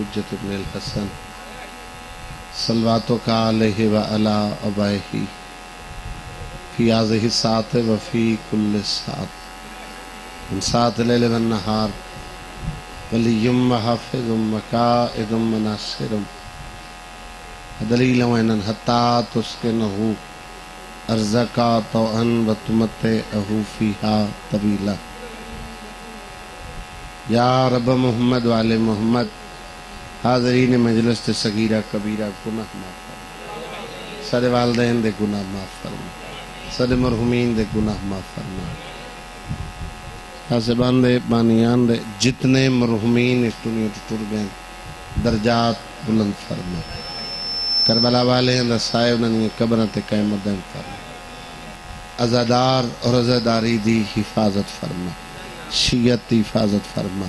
حجت ابن الحسن صلواتک علیہ وعلی آبائہ فی هذه الساعة وفی کل ساعة من ساعة اللیل والنہار ولی وحافظ وقائد وناصر دلیل وعینا حتی تسکنہ ارزقا طوعا وتمتعہ فیہا طویلا یا رب محمد وعلی محمد حاضرین مجلس صغیرہ کبیرہ گناہ معاف فرما سارے والدین دے گناہ معاف فرما سارے مرحومین دے گناہ معاف فرما حاسبان دے بانیان دے جتنے مرحومین اس دنیا ٹر درجات بلند فرما کربلا والے ہیں سائے انہیں قبرت قیمت دن فرما عزادار اور عزاداری دی حفاظت فرما شیعت دی حفاظت فرما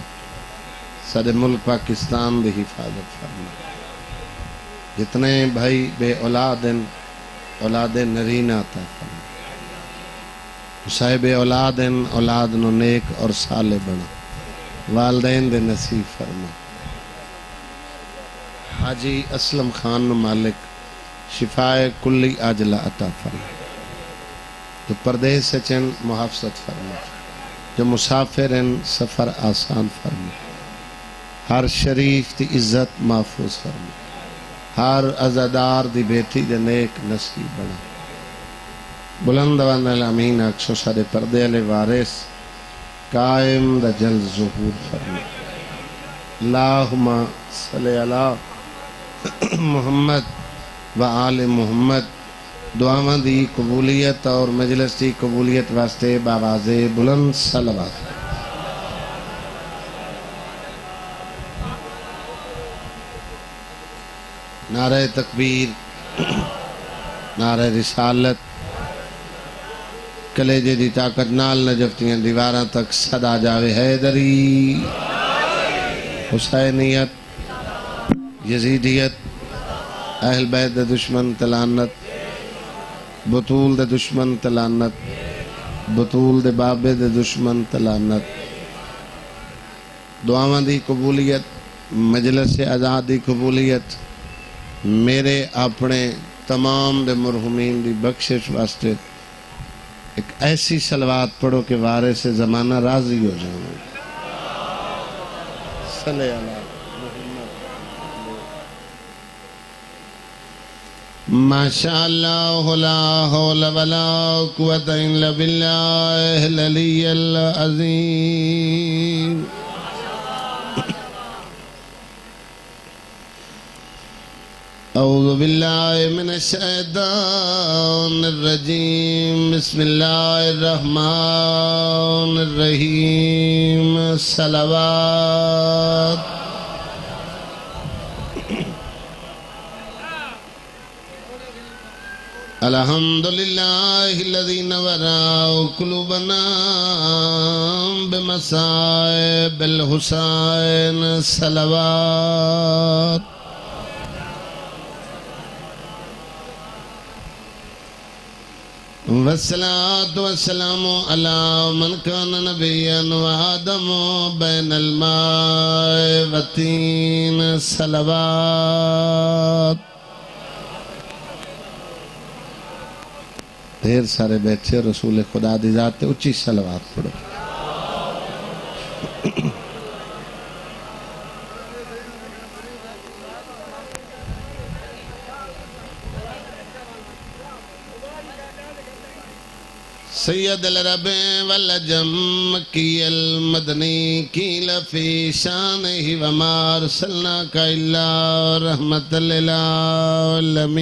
سارے ملک پاکستان دی حفاظت فرما جتنے بھائی بے اولاد ہیں اولاد نرینہ عطا فرما صاحب اولاد ہیں اولاد نو نیک اور صالح بنا والدین دے نصیب فرما حاجی اسلم خان مالک شفائے کلی عاجلہ عطا فرما جو پردیس سے چن محافظت فرما جو مسافر ہیں سفر آسان فرما ہر شریف دی عزت محفوظ فرما ہر عزادار دی بیٹی دے نیک نصیب بنا بلند وان الامین اکسو سارے پردے علی وارث قائم دا جل ظہور فرما اللہم صلی علی محمد و آل محمد دعاواں دی قبولیت اور مجلس دی قبولیت واسطے باواز بلند صلوات نعرہ تکبیر نعرہ رسالت کلیجے دی طاقت نال نجفتیاں دیواراں تک صدا جاوے حیدری حسینیت یزیدیت اہل بیت دے دشمن تلانت بطول دے دشمن تلانت بطول دے بابے دے دشمن تلانت دعاواں دی قبولیت مجلس آزاد دی قبولیت میرے اپنے تمام دے مرحومین دی بخشش واسطے ایک ایسی صلوات پڑھو کہ وارث زمانہ راضی ہو جائیں صلی اللہ ماشاءاللہ لا حول ولا قوت الا باللہ العلی العظیم اعوذ باللہ من الشیطان الرجیم بسم اللہ الرحمن الرحیم صلوات الحمدللہ الذی نورا قلوبنا بمصائب الحسین صلوات والصلاة والسلام على من كان نبيا وآدم بين الماء والطين صلوات دیر سارے بیٹھے رسول خدا دی ذات اچھی صلوات پڑھو سید العرب والعجم کی المدنی کی لفی شانہ وما ارسلناک الا رحمت للعالمین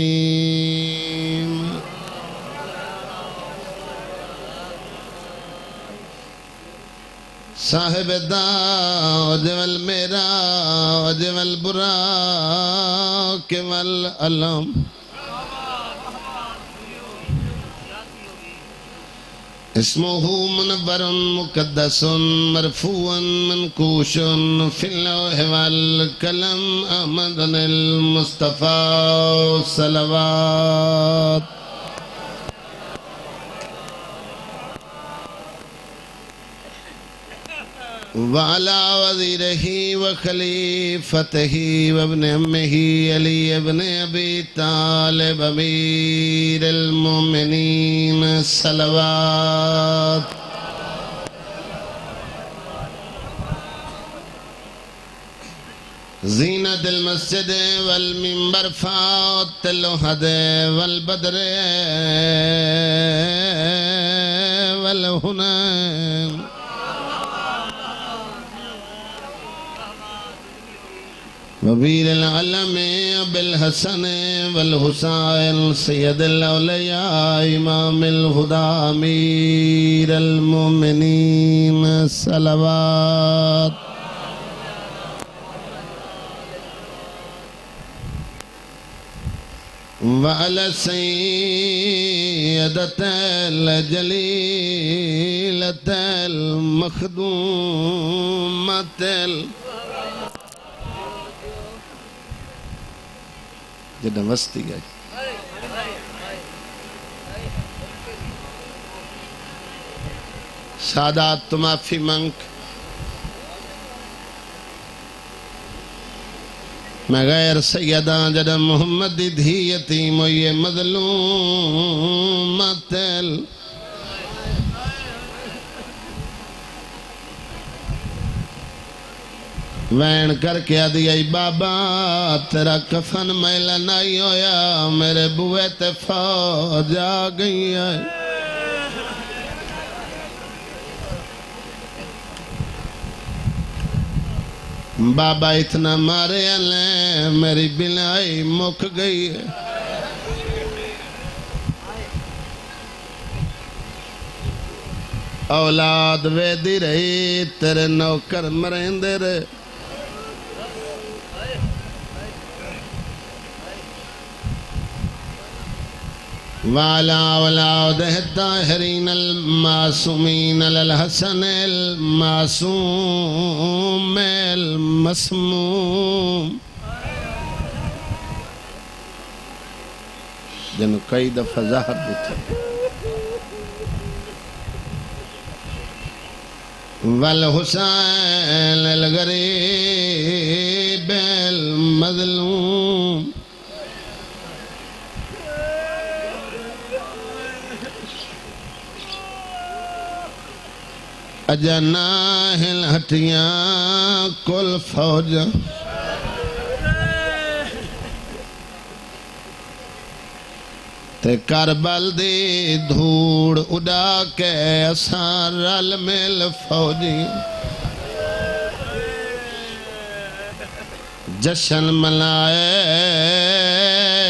صاحب داج والمیراج والبراق والعلم اسمه منور مقدس مرفوع منقوش في اللوح والقلم احمد المصطفى صلوات وعلى وزيره وخليفته وابن أمه علي بن أبي طالب أمير المؤمنين صلوات زینت المسجد والمنبر فات الوحد والبدر والهنان وبير العلم بالحسن والحسين سيد الأولياء إمام الهدى أمير المؤمنين صلوات وعلى السيدة الجليلة المخدومة جدہ وستی گئی سادات تمافی منک میں غیر سیداں جدہ محمد دھی یتیم و یہ مظلومت وین کر کے آدھی ای بابا تیرا کفن میلہ نہیں ہویا میرے بوئے تے فوج آ گئی ہے بابا اتنا مارے لیں میری بلائی مک گئی ہے اولاد ویدی رہی تیرے نوکر مرندے رہے وعلى أولاد الطاهرين المعصومين للحسن المعصوم المسموم جنو کئی دفعہ ظاہر دیتے والحسین الغریب المظلوم اجناہ الہٹیاں کل فوج تے کربل دی دھوڑ اڑا کے اساں رل مل فوجی جشن منائے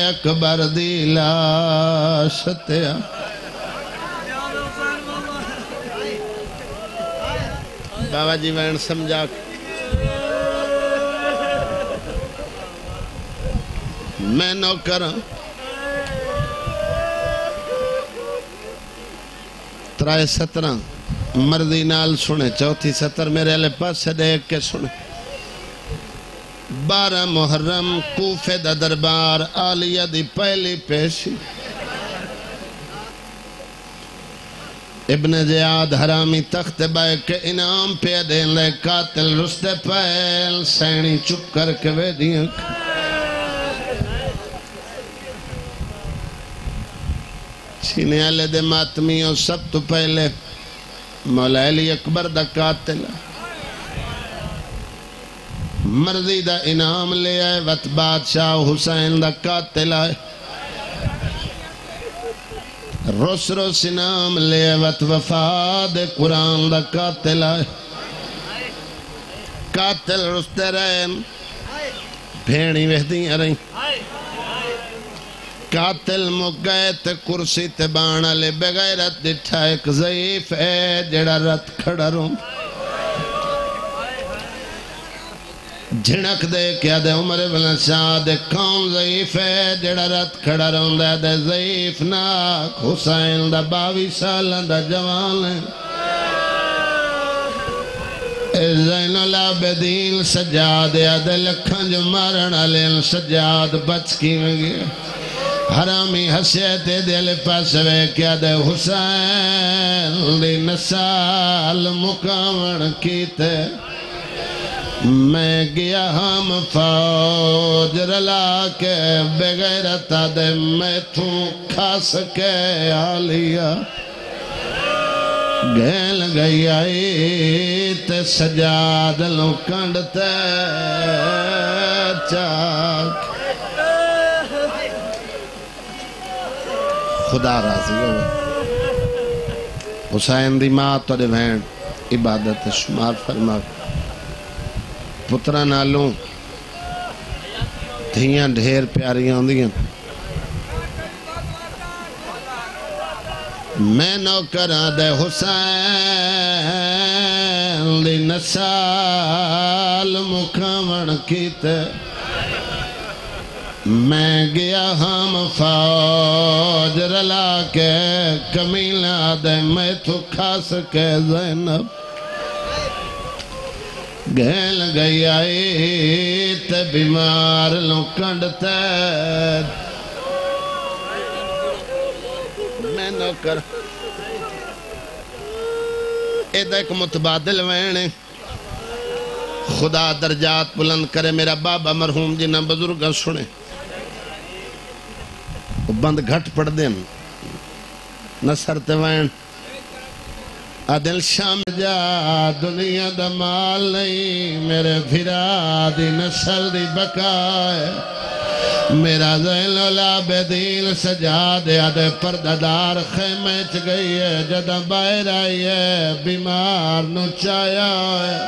اکبر دی لاش تیا بابا جی وین سمجھا میں نوکر ترائے 17 مردی نال سنے چوتھی 70 میرے علیہ پاس سے دیکھ کے سنے 12 محرم کوفے دا دربار آلیہ دی پہلی پیشی ابن زیاد حرامی تخت بائے کے انعام پہ دین لے قاتل رستے پہل سینی چک کر کے وے دیاں چھینے والے دے ماتمیوں سب تو پہلے مولا علی اکبر دا قاتل مرضی دا انعام لے آئے وط بادشاہ حسین دا قاتل آئے روس روس انعام لے وط وفاد قرآن دا قاتل آئے قاتل رستے رہے بھیڑی وحدیاں رہیں قاتل مگیت کرسی تبانا لے بغیرت دٹھا ایک ضعیف ہے جڑا رت کھڑا روم جھنک دے کیا دے عمر بن شاہ دے کون ضعیف ہے جڑا رت کھڑا روم دے ضعیف ناک حسین دا 22 سالہ دا جوان ہے زین العابدین سجاد یا دے لکھن جو مارن علین سجاد بچ کی میں گیا حرامی ہسے تے دل پاسوے کیا دے حسین دی نسال مکاون کیتے میں گیا ہم فوج رلا کے بغیرتا دے میں تھوں کھا سکے آلیا گیل گئی آئی تے سجاد لوں کنڈتے چاک خدا راضی ہو حسین دی ماں تو دے وین عبادت شمار فرما پترہ نالوں دھیاں ڈھیر پیاریاں ہوندیاں میں نوکران دے حسین دی نسال مکھاون کیتے میں گیا ہم فوج رلا کے کمیلہ دے میں تو کھا سکے زینب گیل گئی آئی تے بیمار لوں کنڈتے میں نوکر ایدہ ایک متبادل وینے خدا درجات بلند کرے میرا بابا مرحوم جنہ بزرگاں سنے بند گھٹ پڑ دیں نصر توین عدل شام جا دنیا دا مال نہیں میرے بھرا دی نسل دی بکائے میرا زین العابدین سجاد عدے پرددار خیمے چ گئی ہے جدہ باہر آئی ہے بیمار نو چایا ہے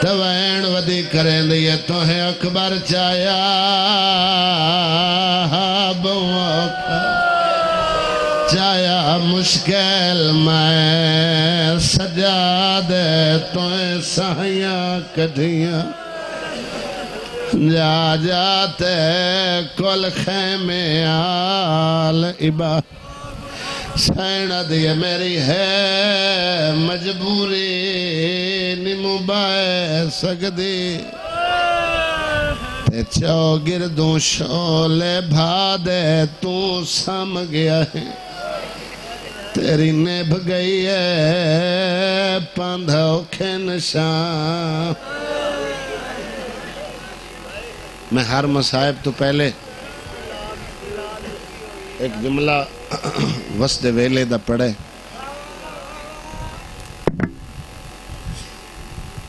توین ودی کریں دیئے توہیں اکبر چایا چایا مشکل میں سجادے توہیں سہیاں کٹھیاں جا جاتے کل خیمے آل عباد سینہ دیئے میری ہے مجبوری نمو بائے سکدی تے چو گردوں شولے بھادے تو سم گیا ہے تیری نبھ گئی ہے پاندھو کے نشان میں ہر مصائب تو پہلے ایک جملہ وسط ویلے دا پڑھے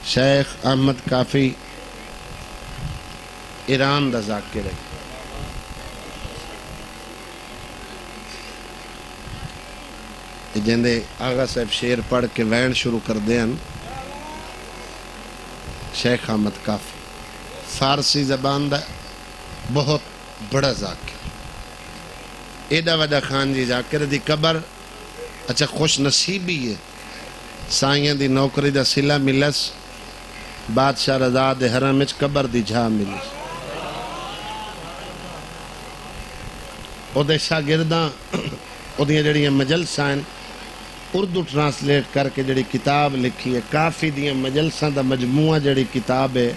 شیخ احمد کافی ایران دا ذاکر ہے جندے آغا صاحب شیر پڑھ کے وین شروع کر دیں شیخ احمد کافی فارسی زبان دا بہت بڑا ذاکر ایڈا وڈا خان جی ذاکر دی قبر اچھا خوش نصیبی ہے سائیں دی نوکری دا سلا ملس بادشاہ رضا دے حرم وچ قبر دی جھا ملس او دے شاگرداں او دیاں جڑیاں مجلساں اردو ٹرانسلیٹ کر کے جڑی کتاب لکھی ہے کافی دیاں مجلساں دا مجموعہ جڑی کتاب ہے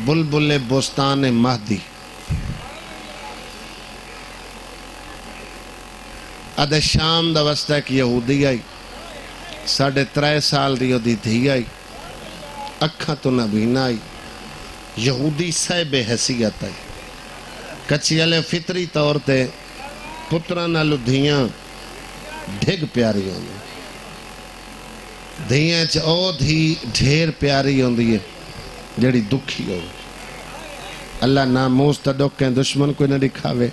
بلبل بوستان مہدی ادھے شام دا وسطہ ایک یہودی آئی 3.5 سال دی دی دھی آئی اکھاں تو نبین آئی یہودی صاحب حیثیت آئی کچھی علی فطری طور تے پتران نالو دھیاں ڈھگ پیاری ہوندی دھیاں چ او دھی ڈھیر پیاری ہوندی ہے جڑی دکھی ہو اللہ ناموس تا ڈوکیں دشمن کوئی نہ دکھاوے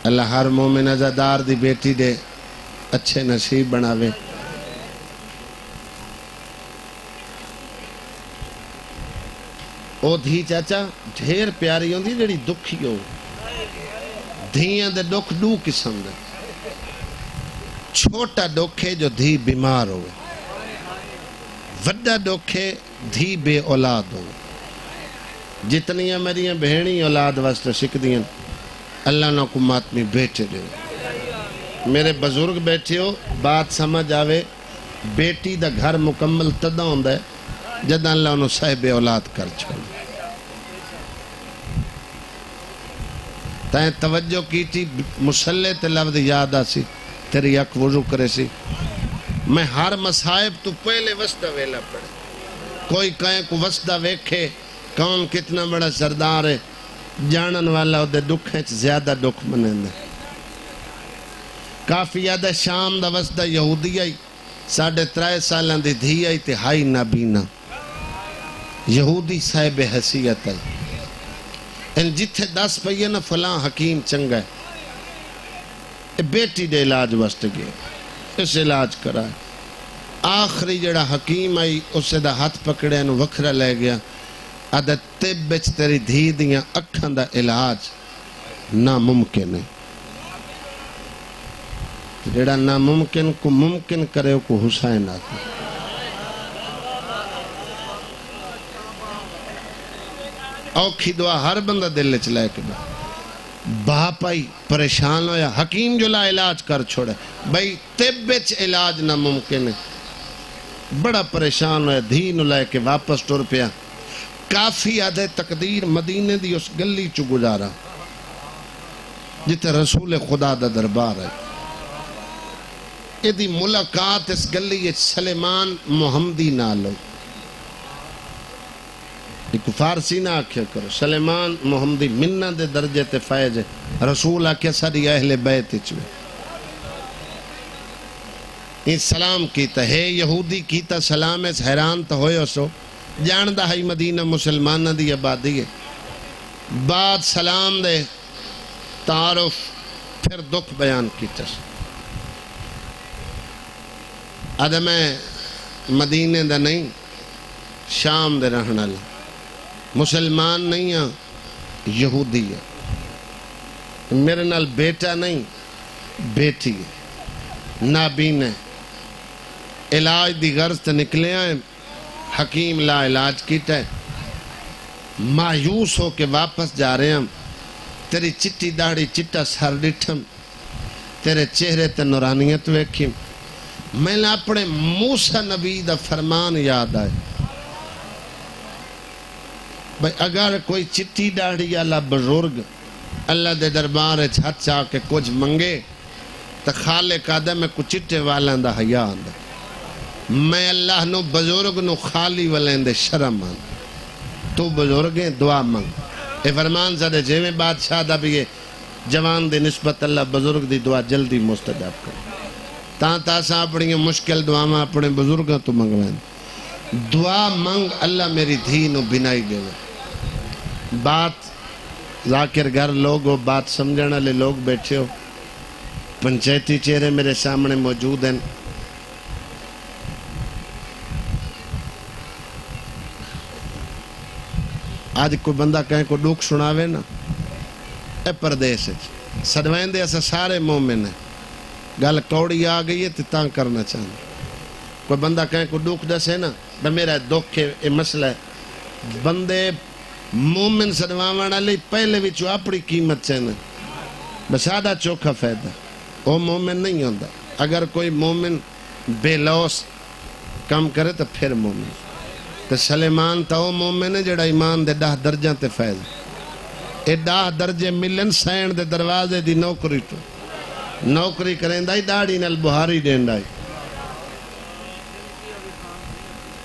اللہ ہر مومن عزادار دی بیٹی دے اچھے نصیب بناوے او دھی چاچا ڈھیر پیاری ہوندی جڑی دکھی ہو دھیاں دے ڈوک دو قسم دے چھوٹا ڈوکھے جو دھی بیمار ہوئے وڈا ڈوکھے دھی بے اولاد ہو جتنیاں میریاں بہنی اولاد واسطہ شک دیاں اللہ نہ کو ماتمی بیٹے دے میرے بزرگ بیٹھے ہو بات سمجھ آوے بیٹی دا گھر مکمل تدہ ہوندہ ہے جدہ اللہ انہوں صاحب اولاد کر چھوڑ تائیں توجہ کی تھی مسلح تے لفظ یاد آسی تیری اک وضو کرے سی میں ہر مصائب تو پہلے وسطہ ویلا پڑے کوئی کہیں کو وسطہ ویکھے کون کتنا بڑا سردار ہے جانن والا دے دکھیں زیادہ دکھ منیں دے کافی یاد ہے شام دا وسطہ یہودی آئی 3.5 سالان دی دھی آئی تے ہائی نابینا یہودی صاحب حیثیت آئی ان جتھے 10 پہیے نا فلاں حکیم چنگا ہے بیٹی دے علاج وسط گئے اس علاج کرائے آخری جڑا حکیم آئی اسے دا ہاتھ پکڑے انو وکھرا لے گیا آدھا طب بچ تیری دھی دیاں اکھاں دا علاج ناممکن ہے جڑا ناممکن کو ممکن کرے کو حسین آتا اوکھی دعا ہر بندہ دل چلائے کے باپ آئی پریشان ہویا حکیم جو لا علاج کر چھوڑے بھئی طبچ علاج ناممکن ہے بڑا پریشان ہویا دھین لائے کے واپس ٹور پیا کافی آدھے تقدیر مدینے دی اس گلی چو گزارا جتے رسول خدا دا دربار ہے یہ دی ملاقات اس گلی سلیمان محمدی نالو ایک فارسی نہ آکھیا کرو سلیمان محمدی منہ دے درجے تے فائج ہے رسول آکھیا ساری اہل بیت چوے یہ سلام کیتا ہے یہودی کیتا سلام اس حیران تا ہوئے اسو جاندہ ہے مدینہ مسلمانہ دی عبادی ہے بعد سلام دے تعارف پھر دکھ بیان کیتا آدھا میں مدینہ دا نہیں شام دے رہنا لیں مسلمان نہیں ہاں یہودی ہے میرے نال بیٹا نہیں بیٹی ہے نابین ہے علاج دی غرض تے نکلے آئے حکیم لا علاج کیتا ہے مایوس ہو کے واپس جا رہے ہیں تیری چٹی داڑھی چٹا سر ڈٹھم تیرے چہرے تے نورانیت ویکھیم میں نے اپنے موسیٰ نبی دا فرمان یاد آئے بھئی اگر کوئی چٹی ڈاڑھی اللہ بزرگ اللہ دے دربار چھت چاہ کے کچھ منگے تو خالق آدھے میں کچھ چٹے والیں دا حیاء آدھے میں اللہ نو بزرگ نو خالی والیں دے شرم آدھے تو بزرگیں دعا منگ اے فرمان زدے جیویں بادشاہ دا بھی جوان دے نسبت اللہ بزرگ دی دعا جلدی مستجاب کرے تاسا اپنی مشکل دعا میں اپنے بزرگاں تو منگوائیں دعا منگ اللہ میری دھی نو بنائی دے بات ذاکر گھر لوگ ہو بات سمجھنا لے لوگ بیٹھے ہو پنچایتی چہرے میرے سامنے موجود ہیں آج کوئی بندہ کہیں کو ڈوک سناوے نا اے پردیس ہے سڑوائیں دے ایسا سارے مومن ہیں گل کوڑی آ گئی ہے تتاں کرنا چاہنا کوئی بندہ کہیں کو ڈوک دس ہے نا بے میرا دکھ ہے مسئلہ ہے بندے مومن سڑوانا لئی پہلے بھی چو اپنی قیمت چاہنا بس آدھا چوکھا فیدہ وہ مومن نہیں ہوندہ اگر کوئی مومن بے لوس کم کرے تو پھر مومن تو سلیمان تا وہ مومن ہے جڑا ایمان دے 10 درجہ تے فیض اے 10 درجے ملن سین دے دروازے دی نوکری تو نوکری کریں دائی داڑی نال بہاری دین دائی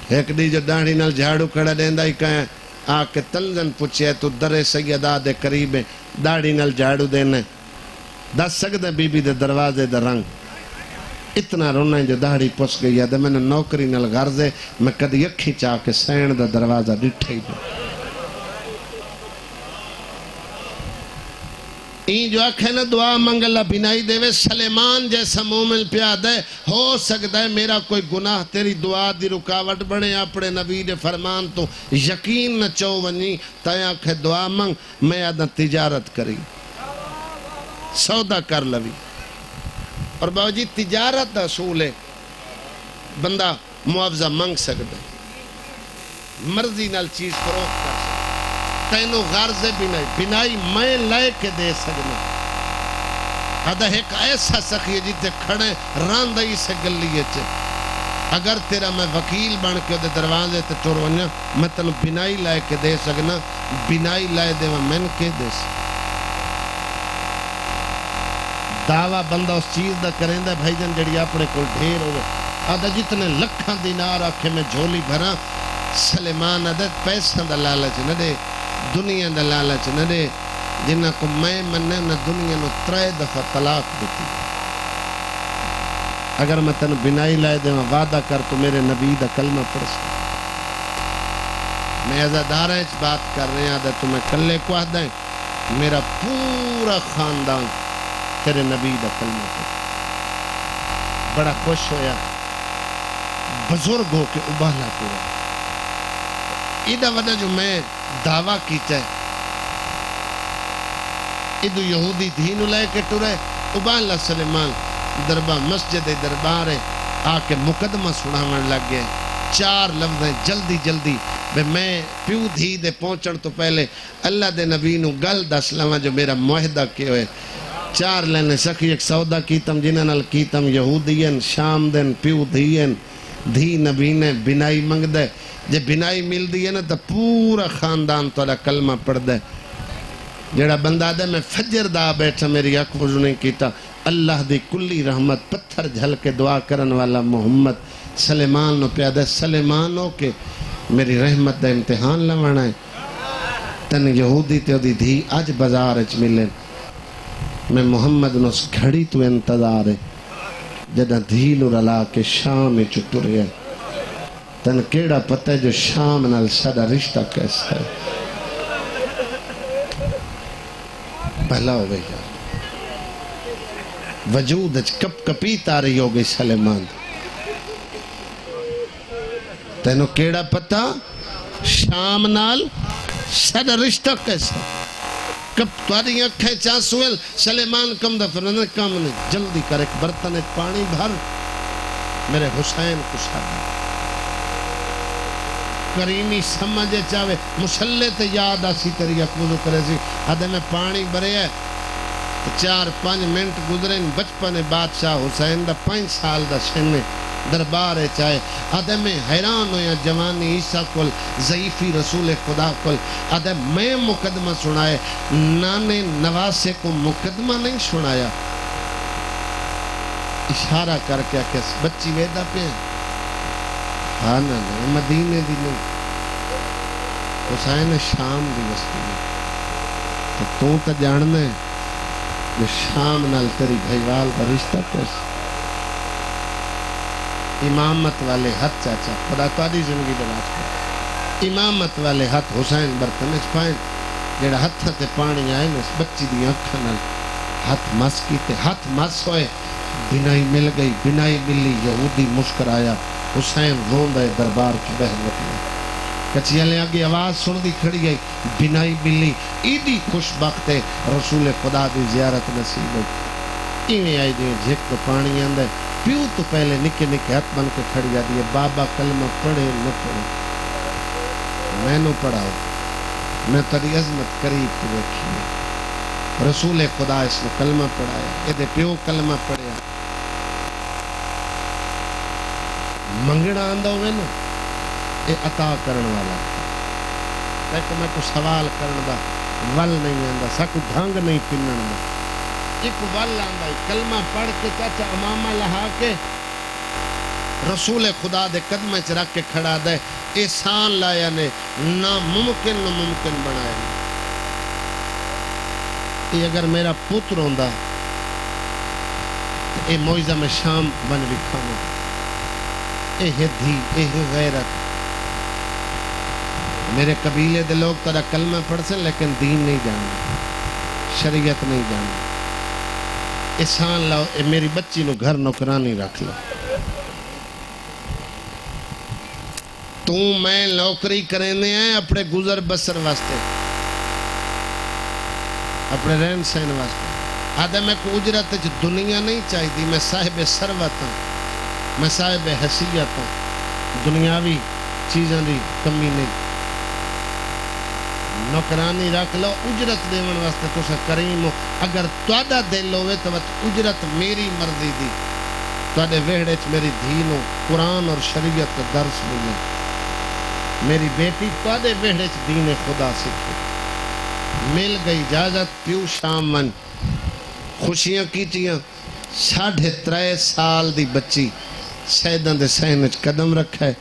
ایک دی جو داڑی نال جھاڑو کھڑا دین دائی کہیں آکے تلزن پوچھے تو در سیدہ دے قریب داڑی نال جھاڑو دینے دس سکتے بی بی دے دروازے دے رنگ اتنا رونا ہے جو داڑی پوچھ گئی ہے دے میں نے نوکری نال غرضے میں کدی اکھی چاہ کے سین دے دروازہ ڈٹھے دے این جو آکھے نا دعا منگ اللہ بنائی دے وے سلیمان جیسا مومن پیاد ہے ہو سکتا ہے میرا کوئی گناہ تیری دعا دی رکاوٹ بڑھے اپنے نبی دے فرمان تو یقین نہ چو ونی تایا آکھے دعا منگ میں آدھا تجارت کری سودا کر لوی اور باوجی تجارت دا اصول ہے بندہ معاوضہ منگ سکتا ہے مرضی نال چیز فروخت کر سکتا تینو غرض بنائی میں لائے کے دے سکنا آدھا ایک ایسا سخی ہے جیتے کھڑے راندائی سے گلیے چے اگر تیرا میں وکیل بن کے دے دروازے تے ٹور ونیا میں تنو بنائی لائے کے دے سکنا بنائی لائے دے میں کے دے سکنا دعویٰ بندہ اس چیز دا کریں دا بھائی جن جڑی اپنے کو ڈھیر ہوئے آدھا جتنے لکھاں دینار آکھے میں جھولی بھرا سلیمان عدد پیسہ دا لالچ نہ دے دنیا دا لالچ نہ دے جنہ کو میں مننے نہ دنیا نو 3 دفعہ طلاق دیتی اگر میں تنو بنائی لائے دے میں وعدہ کر تو میرے نبی دا کلمہ پڑھ سکتا میں عزادارہ اس بات کر رہے ہیں آدھا تمہیں کلے کو آدھا ہے میرا پورا خاندان تیرے نبی دا کلمہ پڑھ بڑا خوش ہویا بزرگ ہو کے ابالا پورا ایدہ وجہ جو میں دعویٰ کیتا ہے ایدو یہودی دھینو لائے کے ٹورے ابالا سلیمان دربار مسجد دربار ہے آکے مقدمہ سناون لگ گئے 4 لفظیں جلدی جلدی بے میں پیو دھی دے پہنچن تو پہلے اللہ دے نبی نو گل دس لواں جو میرا معاہدہ کے ہوئے 4 لینے سخی ایک سودا کیتم جنہاں نال کیتم یہودین شام دن پیو دھین دھی نبی نے بنائی منگ دے جے بنائی مل دی ہے نا تو پورا خاندان توڑا کلمہ پڑھ دے جڑا بندہ دے میں فجر دا بیٹھا میری اکھ وضو نہیں کیتا اللہ دی کلی رحمت پتھر جھل کے دعا کرن والا محمد سلیمان نو پیادہ سلیمانوں کے میری رحمت دا امتحان لوانا ہے تن یہودی تے دی دھی آج بازار اچ ملے میں محمد نو گھڑی تو انتظار ہے جدہ دھیل رلا کے شام چٹر ہے تن کیڑا پتہ جو شام نال ساڈا رشتہ کیسا ہے پہلا ہو گئی وجود کپ کپی تاری ہو گئی سلیمان تینو کیڑا پتہ شام نال ساڈا رشتہ کیسا کب تاری اکھیں چانسویل سلیمان کم دفرن کم نے جلدی کر ایک برتن پانی بھر میرے حسین کو شادی کریمی سمجھے چاہوے مسلح تے یاد آسی تری اکوزو کرے سی آدھے میں پانی بھرے ہے 4-5 منٹ گزرے بچپن بادشاہ حسین دا 5 سال دا شنے دربار چاہے آدھے میں حیران ہویا جوانی عیسیٰ کل ضعیفی رسول خدا کل آدھے میں مقدمہ سنائے نانے نواسے کو مقدمہ نہیں سنایا اشارہ کر کے کہ بچی ویدہ پہ ہیں ہاں نا مدینے دی نہیں حسین شام دی وستی میں تو تا جاننا ہے جو شام نال تیری بھائیوال کا رشتہ کیسا امامت والے ہاتھ چاچا خدا تاری زندگی دلاج کر امامت والے ہاتھ حسین برتن اس پائیں جیڑا ہاتھ تے پانی آئے نا اس بچی دی آنکھا نال ہاتھ مس کی تے ہاتھ مس ہوئے بنائی مل گئی بنائی ملی یہودی مسکر آیا حسین روندہ دربار کی بہن وطنے کچھیاں لے آگے آواز سن دی کھڑی گئی بنائی ملی ایدی خوش بخت ہے رسول خدا دی زیارت نصیب ہوئی ایویں آئی دی جھک تو پانی اندر پیو تو پہلے نکے نکے ہاتھ بن کے کھڑی جاتی ہے بابا کلمہ پڑھے نہ پڑھے میں نو پڑھاؤ میں تری عظمت قریب کی دیکھی ہے رسول خدا اس نے کلمہ پڑھایا یہ دے پیو کلمہ پڑھیا منگڑا آندہ ہوئے نا یہ عطا کرن والا لیکن میں کو سوال کرن دا ول نہیں آندہ ساکو ڈھانگ نہیں پنن دا ایک ول آندہ کلمہ پڑھ کے چاچا امامہ لہا کے رسول خدا دے قدمہ چ رکھ کے کھڑا دے احسان لایا نے ناممکن بنایا یہ اگر میرا پتر ہوندہ اے موعظہ میں شام بن رکھانا اے دھی اے غیرت میرے قبیلے دے لوگ ترہ کلمہ پڑھ سے لیکن دین نہیں جانا شریعت نہیں جانا احسان لاؤ اے میری بچی نو گھر نوکرانی رکھ لو تو میں نوکری کرنے ہیں اپنے گزر بسر واسطے اپنے رہن سہن واسطے آدھے میں کو اجرت دنیا نہیں چاہی دی میں صاحب ثروت ہوں میں صاحب حیثیت ہوں دنیاوی چیزیں دی کمی نہیں نوکرانی رکھ لو اجرت دیون واسطے تو سا کریم ہو اگر توڑا دل ہوئے تو اجرت میری مرضی دی توڑے ویڑے میری دین ہو قرآن اور شریعت درس ملے میری بیٹی توڑے ویڑے دین خدا سکھے مل گئی اجازت پیو شام من خوشیاں کیتیاں 3.5 سال دی بچی سیدان دے سینچ قدم رکھے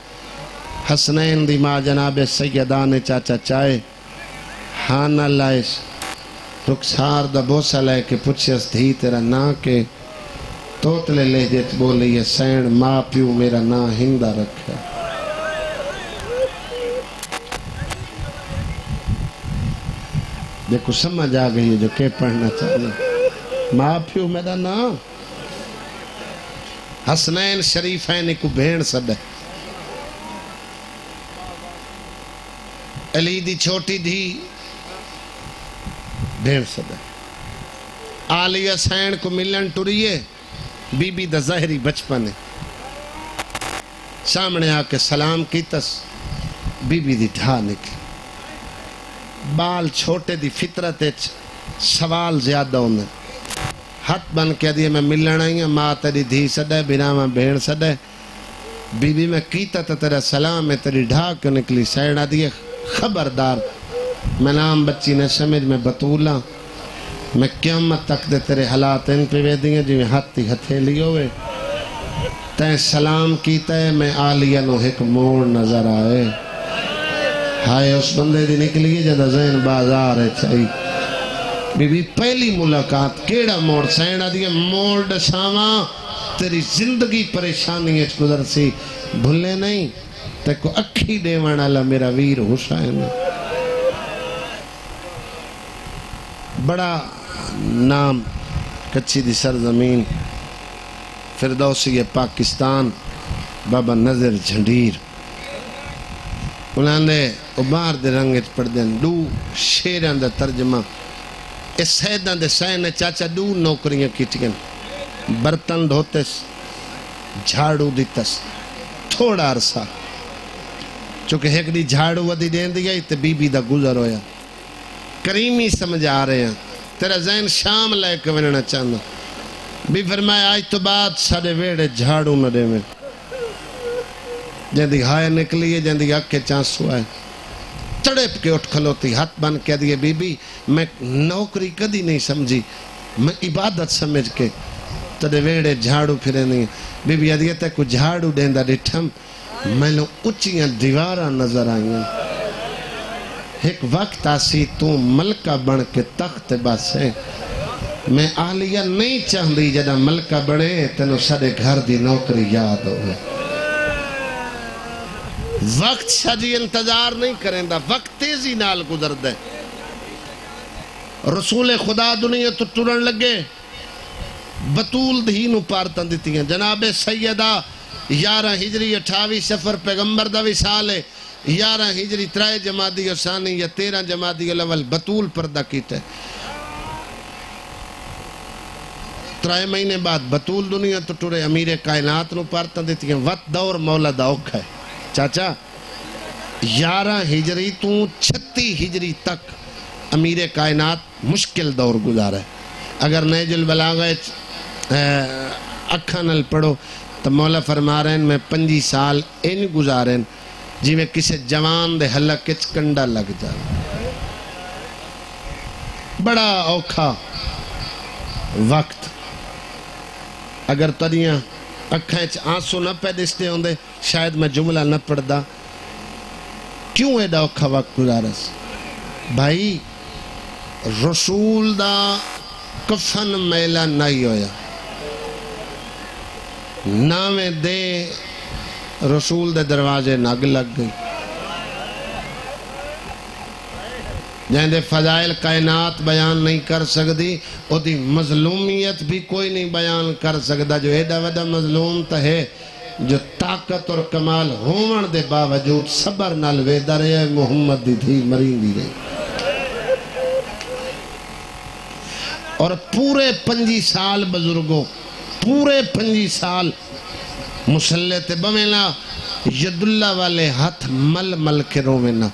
حسنین دی ماں جناب سیدہ نے چاچا چائے ہانا لائش رخسار دا بوسا لے کے پچھس دھی تیرا نا کے توتلے لے جت بولی یہ سین ماں پیو میرا نا ہندہ رکھے دیکھو سمجھ آ گئی ہے جو کہ پڑھنا چاہیے ماں پیو میرا نا حسنین شریفین کو بھین سدے علی دی چھوٹی دھی بھین سدے آلی حسین کو ملن ٹوریے بی بی دا ظاہری بچپنے سامنے آ کے سلام کی تس بی بی دی ڈھا نکلی بال چھوٹے دی فطرت سوال زیادہ ہونے ہاتھ بن کے دیئے میں ملن آئی ہیں ماں تیری دھی سدے بناما بھین سدے بی بی میں کیتا تا تیرا سلام میں تیری ڈھا کیوں نکلی سیڑا دیئے خبردار میں نام بچی نے سمجھ میں بطولا میں قیامت تک دے تیرے حالات ان پہ وے دیئے جو میں ہاتھی ہتھیلی ہوئے تین سلام کیتا ہے میں آلیہ نو ایک موڑ نظر آئے ہائے اس بندے دی نکلی جدہ ذہن بازار ہے چاہی بی بی پہلی ملاقات کیڑا موڑ سینہ دیئے موڑ ڈساواں تیری زندگی پریشانی اچھ گزر سی بھلے نہیں تے کو اکھی دیوانا اللہ میرا ویر حسین بڑا نام کچھی دی سرزمین فردوسی پاکستان بابا نظر جھنڈیر انہاں نے ابار دے رنگت پڑھ دیں دو شیران دا ترجمہ اس سیدان دے سین چاچا دو نوکریاں کیٹیں برتن دھوتس جھاڑو دیتس تھوڑا عرصہ چونکہ ایک دی جھاڑو ودی دین دیا تے بی بی دا گزر ہویا کریمی سمجھ آ رہے ہیں تیرا ذہن شام لے کے وننا چاہنا بھی فرمایا آج تو بعد ساڑے ویڑے جھاڑو نہ دے میں جہاں ہائے نکلی ہے جہاں آکے چانسو آئے تڑپ کے اٹھ کھلوتی ہاتھ بن کے دیئے بی بی میں نوکری کدی نہیں سمجھی میں عبادت سمجھ کے تڑے ویڑے جھاڑو پھرے نہیں بی بی آدھیے تے کو جھاڑو دیندہ ڈٹھم میں لو اچھیاں دیوارہ نظر آئیں ایک وقت آسی تو ملکہ بن کے تخت باسے میں آلیہ نہیں چاہن دی جدہ ملکہ بڑے تنو سارے گھر دی نوکری یاد ہوئے وقت شجی انتظار نہیں کریں دا وقت تیزی نال گزر دے رسول خدا دنیا تو ٹرن لگے بطول دہینو پارتن دیتی ہیں جناب سیدہ 11 ہجری 28 سفر پیغمبر دا وصال ہے 11 ہجری 3 جمادی ثانی یا 13 جمادی الاول بطول پردہ کیتے 3 مہینے بعد بطول دنیا تو ٹورے امیر کائنات نو پارتن دیتی ہیں وقت دور مولا دا اوکھ ہے چاچا 11 ہجری تو 36 ہجری تک امیر کائنات مشکل دور گزارا ہے اگر نیج البلاغہ اکھانل پڑھو تو مولا فرما رہے ہیں میں 5 سال ان گزاریں جی میں کسے جوان دے حلق کچ کنڈا لگ جائے بڑا اوکھا وقت اگر تریاں اکھیں آنسو نہ پیدستے ہوں دے شاید میں جملہ نہ پڑھ دا کیوں ایڈا اوکھا وقت گزارس بھائی رسول دا کفن میلہ نہیں ہویا نامے دے رسول دے دروازے نگ لگ گئی جہاں دے فضائل کائنات بیان نہیں کر سکتی او دی مظلومیت بھی کوئی نہیں بیان کر سکتا جو ایڈا وڈا مظلوم تا ہے جو طاقت اور کمال ہومن دے باوجود صبر نال ویدہ رہے محمد دی تھی مرین دی رہے اور پورے 5 سال بزرگوں پورے 5 سال مسلط بمینا ید اللہ والے ہاتھ مل مل کے رومینا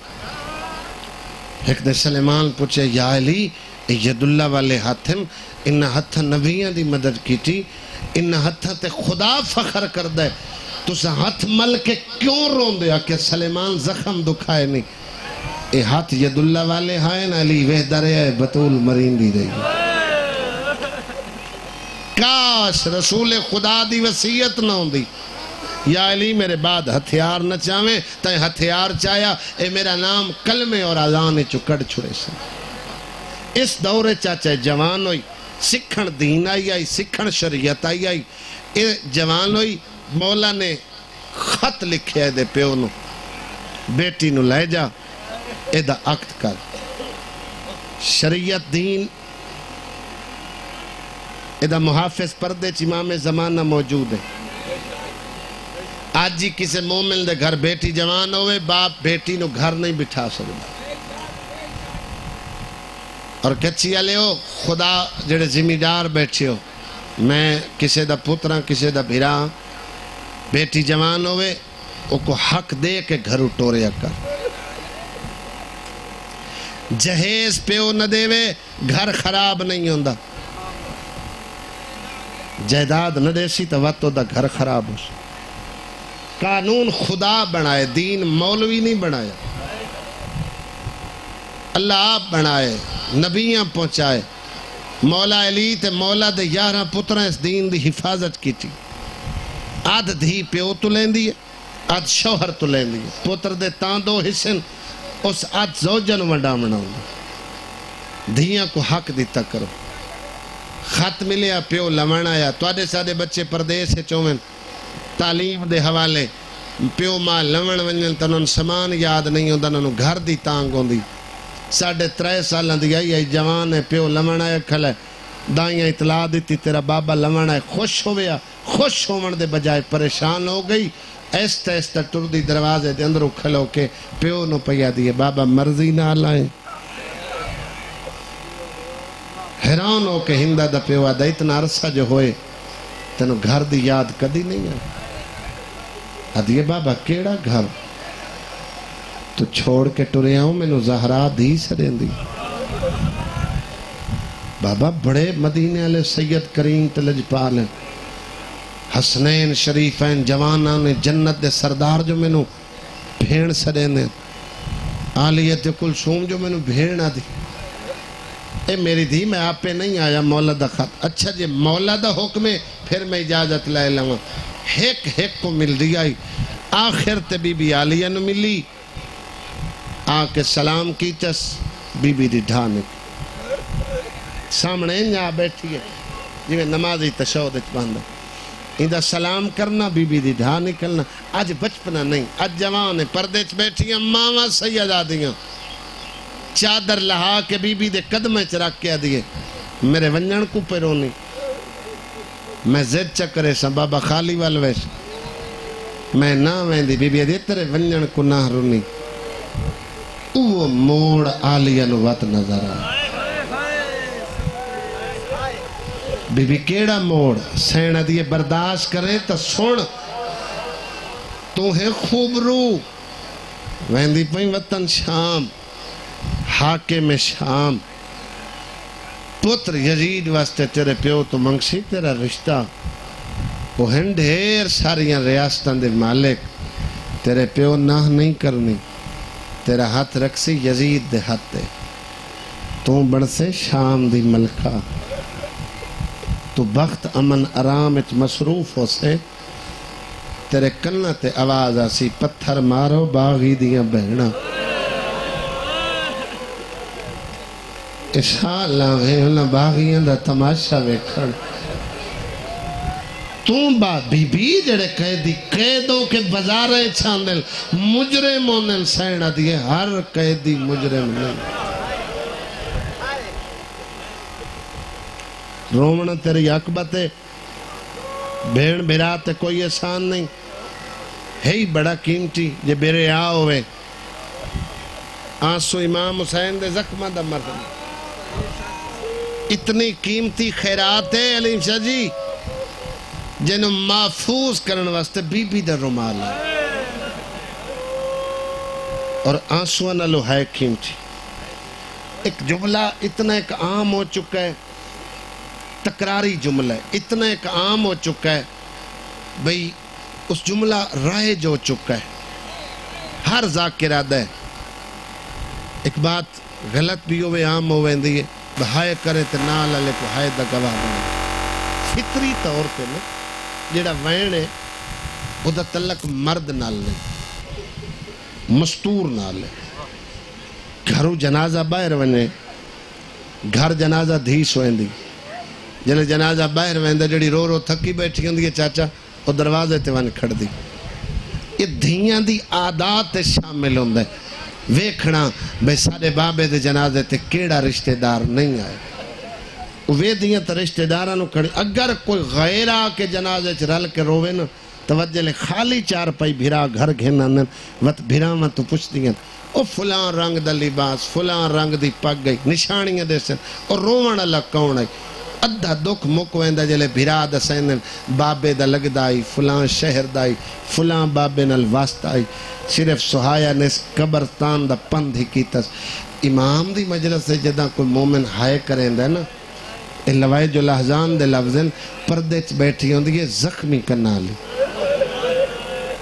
ایک دے سلیمان پوچھے یا علی ید اللہ والے ہاتھیں انہ ہاتھ نبیاں دی مدد کی تھی انہ ہاتھ تے خدا فخر کر دے تو سے ہاتھ مل کے کیوں رون دیا کہ سلیمان زخم دکھائے نہیں اے ہاتھ ید اللہ والے ہائیں علی وحدہ رہے بطول مرین دی رہی کاش رسول خدا دی وصیت نہ ہوندی یا علی میرے بعد ہتھیار نہ چاہیں تائیں ہتھیار چاہیا اے میرا نام کلمے اور آزانے چکڑ چھڑے سے اس دورے چاچے جوان ہوئی سکھن دین آئی سکھن شریعت آئی اے جوان ہوئی مولا نے خط لکھے ہے دے پیو نو بیٹی نو لے جا اے دا عقد کر شریعت دین اے دا محافظ پردے چ امام زمانہ موجود ہے آج جی کسے مومن دے گھر بیٹی جوان ہوئے باپ بیٹی نو گھر نہیں بٹھا سکتا اور کچھی آلے ہو خدا جڑے زمیندار بیٹھے ہو میں کسے دا پترہ کسے دا بھیرا بیٹی جوان ہوئے او کو حق دے کے گھر اٹھوریا کر جہیز پیو نہ دے وے گھر خراب نہیں ہوندہ جائیداد نہ دے سی تو وقت دا گھر خراب ہو سی قانون خدا بنائے دین مولوی نہیں بنایا اللہ آپ بنائے نبیاں پہنچائے مولا علی تے مولا دے 11 پترہ اس دین دی حفاظت کی تھی آدھ دھی پیو تو لین دیئے آدھ شوہر تو لین دیئے پتر دے تاں دو حسن اس آدھ زوجن وڈا مناؤں دھیاں کو حق دیتا کرو خط ملیا پیو لمن آیا تو آدھے سادے بچے پردیس ہے چومن تعلیم دے حوالے پیو ماں لمن ونجن تنہوں سامان یاد نہیں ہوندہ انہوں گھر دی تانگ ہوندی 3.5 سالان دی آئی جوان ہے پیو لمن آیا کھلے دائیاں اطلاع دیتی تیرا بابا لمن آئے خوش ہویا خوش ہومن دے بجائے پریشان ہو گئی ایستا ایستا ٹر دی دروازے دے اندروں کھلو کے پیو نو پیا دیئے بابا مرضی نہ لائیں حیران ہو کے ہندہ دا پیو آدھا اتنا عرصہ جو ہوئے تنو گھر دی یاد کدی نہیں ہے آدھیے بابا کیڑا گھر تو چھوڑ کے ٹرے آؤں میں نو زہرا دی سرین دی بابا بڑے مدینے علیہ سید کریم تلجپال ہیں حسنین شریفین جوانان جنت دے سردار جو میں نو بھیڑ سرین ہیں آلیت کلثوم جو میں نو بھیڑ نہ دی اے میری دھی میں آپ پہ نہیں آیا مولا دا خط اچھا جی مولا دا حکم ہے پھر میں اجازت لائے لوں ہیک کو مل دی آئی آخر تے بی بی آلیہ نو ملی آکے سلام کی چس بی بی دی ڈھانے سامنے یہاں بیٹھی ہے جی میں نمازی تشہد اچ باندھا اندہ سلام کرنا بی بی دی ڈھا نکلنا آج بچپنا نہیں آج جوان ہے پردے چ بیٹھی ہیں ماما سیدہ دیاں چادر لہا کے بی بی دے قدمیں چراک کیا دیئے میرے ونجن کو پیرونی میں زد چکرے سا بابا خالی والویش میں نہ ویندی بی بی دے ترے ونجن کو نہ رونی وہ موڑ آلیہ نوات نظر آئے بی بی کیڑا موڑ سینہ دیئے برداشت کرے تا سن تو ہے خوب رو ویندی پہیں وطن شام حاکم شام پتر یزید واسطے تیرے پیو تو منگسی تیرا رشتہ وہ ہیں ڈھیر ساریاں ریاستان دے مالک تیرے پیو نہ نہیں کرنی تیرا ہاتھ رکھسی یزید دے ہاتھ دے تو بڑھ سے شام دی ملکہ تو بخت امن آرام اچ مصروف ہو سے تیرے کنہ تے آواز آسی پتھر مارو باغی دیاں بہنا انشاءاللہ ویہنا باغیاں دا تماشا ویکھن با بی بی جڑے قیدی قیدوں کے بزاریں چھاندل مجرم ہونے سینہ دیئے ہر قیدی مجرم نہیں رومن تیری عقبت ہے بھیڑ بھیرات کوئی احسان نہیں ہے ہی بڑا قیمتی جے بیرے آوے آنسو امام حسین دے زخمہ دا مردم اتنی قیمتی خیرات ہے علیم شاہ جی جنہوں محفوظ کرنے واسطے بی بی دا رومال ہے اور آنسو نہ لو ہے قیمتی ایک جملہ اتنا ایک عام ہو چکا ہے تکراری جملہ ہے اتنا ایک عام ہو چکا ہے بھئی اس جملہ رائج ہو چکا ہے ہر ذاکرہ دے ایک بات غلط بھی ہوئے عام ہوئے اندیے بہائے کرے تے نال علیہ کو ہائے دا گواہ بنے فطری طور پہ نا جڑا وین ہے وہ دا تعلق مرد نال نہیں، مستور نال ہے۔ گھروں جنازہ باہر ونے، گھر جنازہ دھی سوئیں دی، جلے جنازہ باہر وین دا جڑی رو رو تھکی بیٹھی ہوندی ہے چاچا وہ دروازے تے ون کھڑ دی۔ یہ دھیاں دی عادات شامل ہوندے ویکھنا بے سارے بابے دے جنازے تے کیڑا رشتہ دار نہیں آئے، وہ دیاں تے رشتہ دارانو کھڑی۔ اگر کوئی غیر آ کے جنازے چ رل کے روے نا توجہ لے خالی چار پائی بھرا گھر گھن آنن وقت بھرا میں تو پوچھ دیاں او فلان رنگ دا لباس فلان رنگ دی پگ گئی نشانیاں دے سن اور روان اللہ کون آئی ادھا دکھ مکوین دا جلے بھرا دا سینن بابے دا لگ دائی فلان شہر دائی فلان بابے نال واسط آئی صرف سہایا نے قبرستان دا پند ہی کیتا۔ امام دی مجلس سے جدہ کوئی مومن ہائے کریں دا نا لوائی جو لحظان دے لفظن پردے چ بیٹھی ہوں دی زخمی کرنا لی،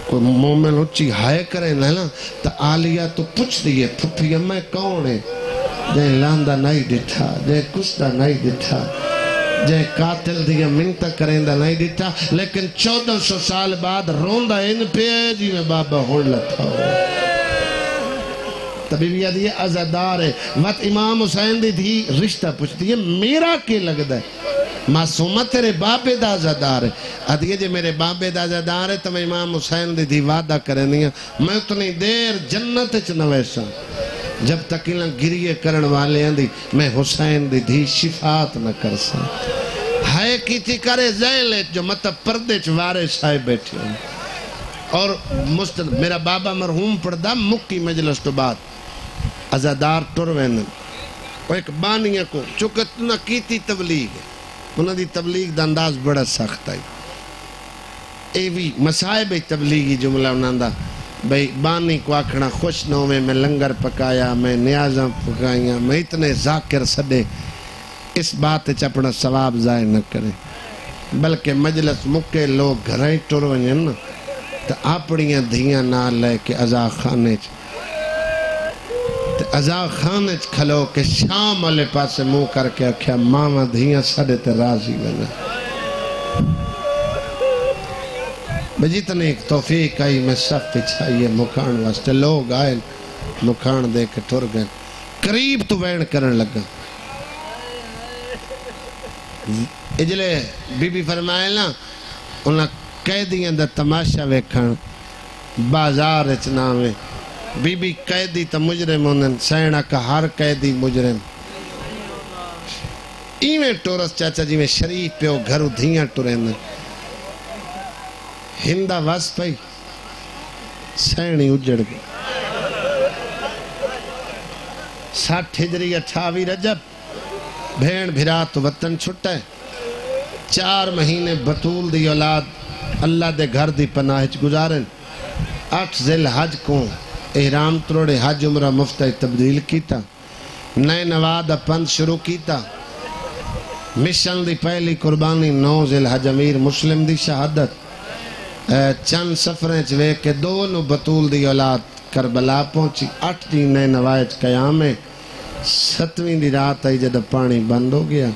کوئی مومن اچھی ہائے کریں نا تا آلیا تو پوچھ دیئے پھپی میں کون ہے جائے لاندہ نہیں ڈٹھا جائے کسدہ نہیں ڈٹھا جائے قاتل دیا منتہ کریں دا نہیں ڈٹھا، لیکن 1400 سال بعد روندہ ان پہ جی میں بابا ہون لتا ہوں۔ طبیب یاد یہ عزادار ہے وقت امام حسین دی تھی رشتہ پوچھتی ہے میرا کی لگ دا ہے معصومہ تیرے بابے دا عزادار ہے ادھیے جے میرے بابے دا عزادار ہے تو میں امام حسین دی تھی وعدہ کریں دیا میں اتنی دیر جنت چ نویسا جب تک انہاں گریے کرن والے ہیں دی میں حسین دی تھی شفاعت نہ کر سا ہائے کی تھی کرے زین لیت جو مطلب پردے چوارے سائے بیٹھے ہیں اور میرا بابا مرحوم پڑھدا مکی مجلس تو بعد عزادار ٹروینن وہ ایک بانیہ کو چکت نہ کیتی تبلیغ ہے انہوں دی تبلیغ دا انداز بڑا سخت ہے اے بھی مسائب تبلیغی جملہ انہوں دا بھئی بانی کو آکھنا خوش نوے میں لنگر پکایا میں نیازاں پکائیاں میں اتنے ذاکر سدے اس بات اپنا ثواب ضائع نہ کریں بلکہ مجلس مکے لوگ گھریں ٹروینن نا تو اپنیاں دھیاں نہ لے کے عزا خانے عزا خانے کھلو کہ شام والے پاسے منہ کر کے اکھیا ماما دھیاں سڑے تے راضی بنا بجیتنے ایک توفیق آئی میں سب پچھائیے مکان واسطے لوگ آئے مکان دے کے ٹر گئے قریب تو وین کرن لگا اجلے بی بی فرمائے نا انہاں قیدیاں دا تماشا ویکھن بازار اچناوے بی بی قیدی تا مجرم ہوندن سینہ کا ہر قیدی مجرم ایویں ٹورس چاچا جی میں شریف پہ ہو گھرو دھیاں ٹورین ہندہ واس پئی سینی اجڑ گئی 60 ہجری 28 رجب بھین بھرات وطن چھٹے 4 مہینے بطول دی اولاد اللہ دے گھر دی پناہچ گزارن 8 ذی الحج کو احرام تروڑے حج عمرہ مفتہ تبدیل کیتا نئے نواد پند شروع کیتا مشن دی پہلی قربانی 9 ذی الحج امیر مسلم دی شہادت چند سفریں چوے کہ دونوں بطول دی اولاد کربلا پہنچی 8 دی نئے نوائج قیامیں 7ویں دی رات آئی جدہ پانی بند ہو گیا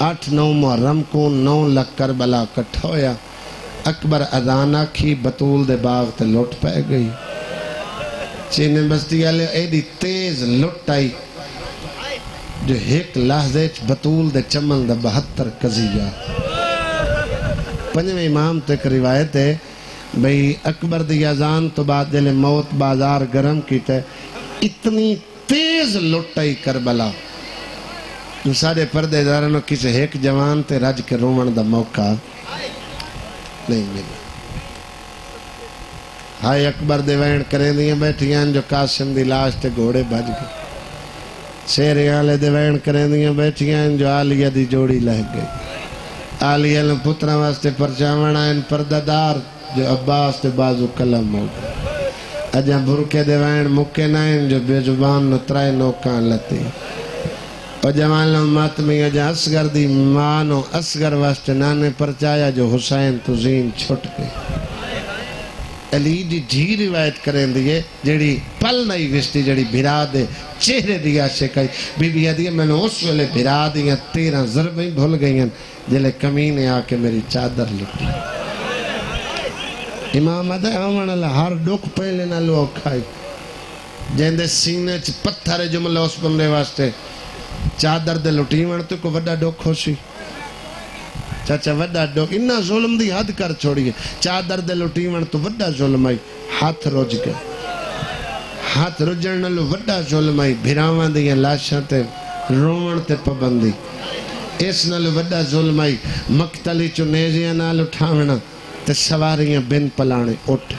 8-9 محرم کو 9 لکھ کربلا کٹھا ہویا اکبر اذان آکھی بطول دے باغ تے لوٹ پہ گئی چینے بستی آلے ایڈی تیز لٹ آئی جو ایک لحظے بطول دے چمن دے 72 قضیہ پنجویں امام تے ایک روایت ہے بھئی اکبر دی اذان تو بعد جلے موت بازار گرم کیتے اتنی تیز لٹ آئی کربلا جو سارے پردے دارنوں کسی ایک جوان تے رج کے رومن دا موقع نہیں ملا ہائے اکبر دے وین کریں دیاں بیٹھیاں جو قاسم دی لاش تے گھوڑے بھج گئے شیرے آلے دے وین کریں دیاں بیٹھیاں جو آلیہ دی جوڑی لہ گئی آلیہ نے پترہ واسطے پرچاونا ان پرددار جو عباس تے بازو کلم ہو گئے اجاں برکے دے وین مکے نائن جو بے زبان نترائے نوکان لتی اور جمال ماتمی اجاں اسگر دی مانو اسگر واسطے نانے پرچایا جو حسین تو زین چھٹ گئی علی دی جھی روایت کریں دیئے جڑی پل نہیں وستی جڑی بھرا دے چہرے دیا شکائی بی بی آدھی میں نے اس ویلے بھرا دیا 13 ضربیں بھول گئی جلے کمینے آکے میری چادر لٹی امام آدھے آمان اللہ ہر ڈوک پہلے نہ لو کھائی جہندے سینے پتھر جملہ اس بندے واسطے چادر دے لٹی تو کو وڈا ڈوک خوشی چاچا وڈا ڈوک انہا ظلم دی حد کر چھوڑی چادر دے لٹی تو وڈا ظلم آئی ہاتھ رج گئے ہاتھ رجن نلو وڈا ظلم آئی بھراوان دیا لاشاں تے رومن تے پابندی اس نلو وڈا ظلم آئی مقتلی چو نیزیاں نال اٹھاونا تے سواریاں بن پلانے اٹھ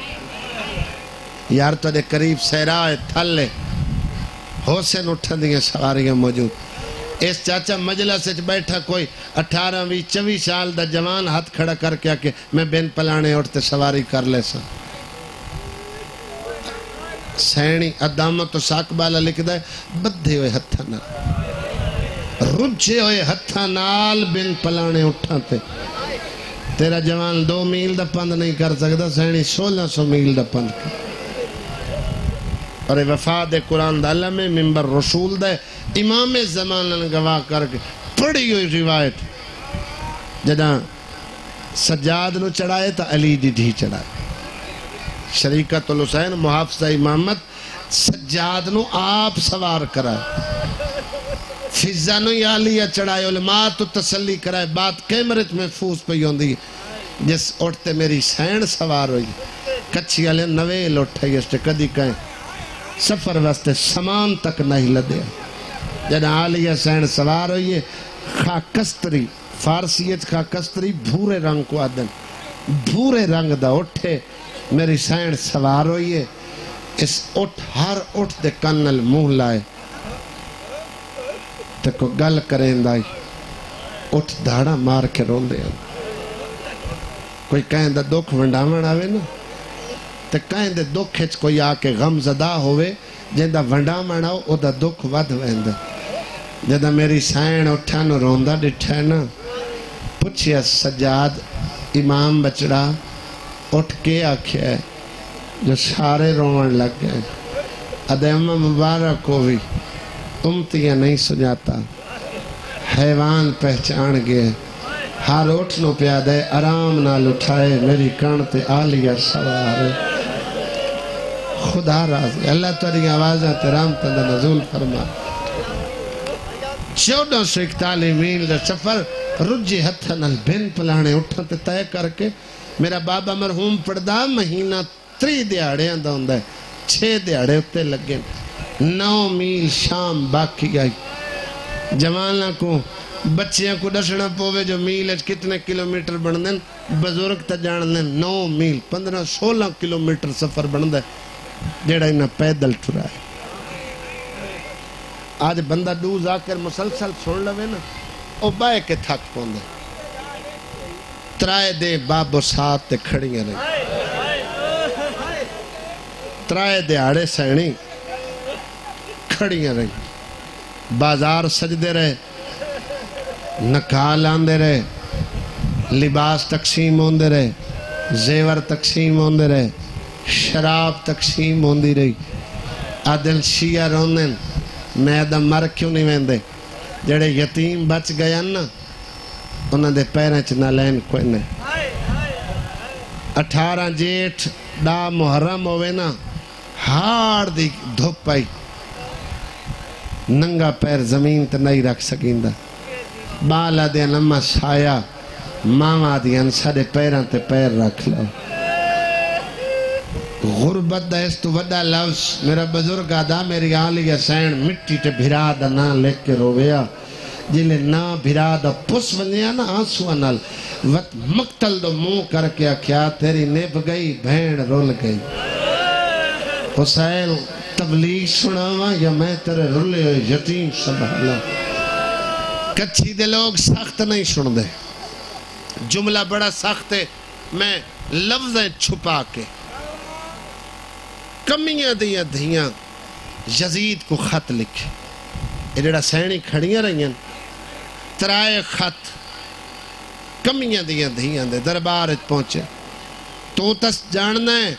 یار تو دے قریب سہرائے تھلے حسین اٹھن دیا سواریاں موجود اس چاچا مجلس سے بیٹھا کوئی 18-24 سال دا جوان ہاتھ کھڑا کر کے آکے میں بن پلانے اٹھتے سواری کر لے سا سینی ادامت و ساکبالا لکھ دائے بدھے ہوئے ہتھا نال رجھے ہوئے ہتھا نال بن پلانے اٹھاتے تیرا جوان 2 میل دا پند نہیں کر سکتا سینی 1600 میل دا پند کر اور وفاد قرآن دا اللہ میں منبر رسول دے امام زمانہ گواہ کر کے پڑھی ہوئی روایت جدہ سجاد نو چڑھائے تا علی دی دھی چڑھائے شریکت الحسین محافظہ امامت سجاد نو آپ سوار کرائے فضہ نو یا علیہ چڑھائے علماء تو تسلی کرائے بات کیمرت محفوظ پہ ہوندی جس اٹھتے میری سین سوار ہوئی کچھی علیہ نوے لوٹھائی اس تے کدی کہیں سفر واسطے سامان تک نہیں لدیا جنہ عالیہ سین سوار ہوئی خاکستری فارسیت خاکستری بھورے رنگ کو آدن بھورے رنگ دا اٹھے میری سین سوار ہوئی اس اٹھ ہر اٹھ دے کنل منہ لائے تے کو گل کریں دائی اٹھ دھاڑا مار کے رون دے کوئی کہیں دا دکھ ونڈاون آوے نا تے کہیں دے دکھ ہچ کوئی آکے غم زدہ ہوئے جن دا ونڈاون آو او دا دکھ ود ویند جدہ میری سین اٹھا نو روندہ ڈٹھے نا پوچھیا سجاد امام بچڑا اٹھ کے آکھیا ہے جو سارے رومن لگ گئے ادیمہ مبارک ہوئی امتیاں نہیں سجاتا حیوان پہچان گئے ہر اٹھ نو پیادے آرام نہ لٹھائے میری کانتے آلیہ سوارے خدا راضی اللہ تاری آوازہ تیرام تندہ نزول فرما 1441 میل دا سفر رجی ہتھنال بین پلانے اٹھتے تائے کر کے میرا بابا مرحوم پڑھدا مہینہ 3 دیاڑے اندہ ہوندہ ہے 6 دیاڑے اتے لگے 9 میل شام باقی آئی جوانہ کو بچیاں کو ڈسنا پوے جو میل ہے کتنے کلومیٹر بڑھنے بزرگ تا جاننے 9 میل 15-16 کلومیٹر سفر بڑھنے جیڑا انہا پیدل ٹھرا ہے آج بندہ ڈوز آکر مسلسل سن لوے نا او بائے کے تھک پوندے ترائے دے باب و ساتھ تے کھڑیاں رہی ترائے دے آڑے سینی کھڑیاں رہی بازار سجدے رہے نکال آندے رہے لباس تقسیم ہوندے رہے زیور تقسیم ہوندے رہے شراب تقسیم ہوندی رہی عدل شیعہ روندن میں ادھا مر کیوں نہیں ویندے جڑے یتیم بچ گیا نا انہاں دے پیریں چ نہ لین کوئی نہیں 18 جیٹھ دا محرم ہوئے نا ہار دی دھوپ آئی ننگا پیر زمین تے نہیں رکھ سکیندہ بالا دیا نمہ سایا ماما دیا انسادے پیران تے پیر رکھ لو غربت دا اس تو وڈا لفظ میرا بزرگ آدھا میری آلیہ سین مٹی تے بھرا دا نا لکھ کے رویا جلے نا بھرا دا پس ونیا نا آنسوا نال وقت مقتل دو منہ کر کے کیا تیری نب گئی بھین رول گئی حسین تبلیغ سناوا یا میں تیرے رولے ہوئے یتیم سنبھالا کچھی دے لوگ سخت نہیں سن دے جملہ بڑا سخت ہے میں لفظیں چھپا کے کمیاں دیا دھیاں یزید کو خط لکھے ایڈا سینی کھڑیاں رہیاں ترائے خط کمیاں دیا دھیاں دے دربارت پہنچے تو تس جاننا ہے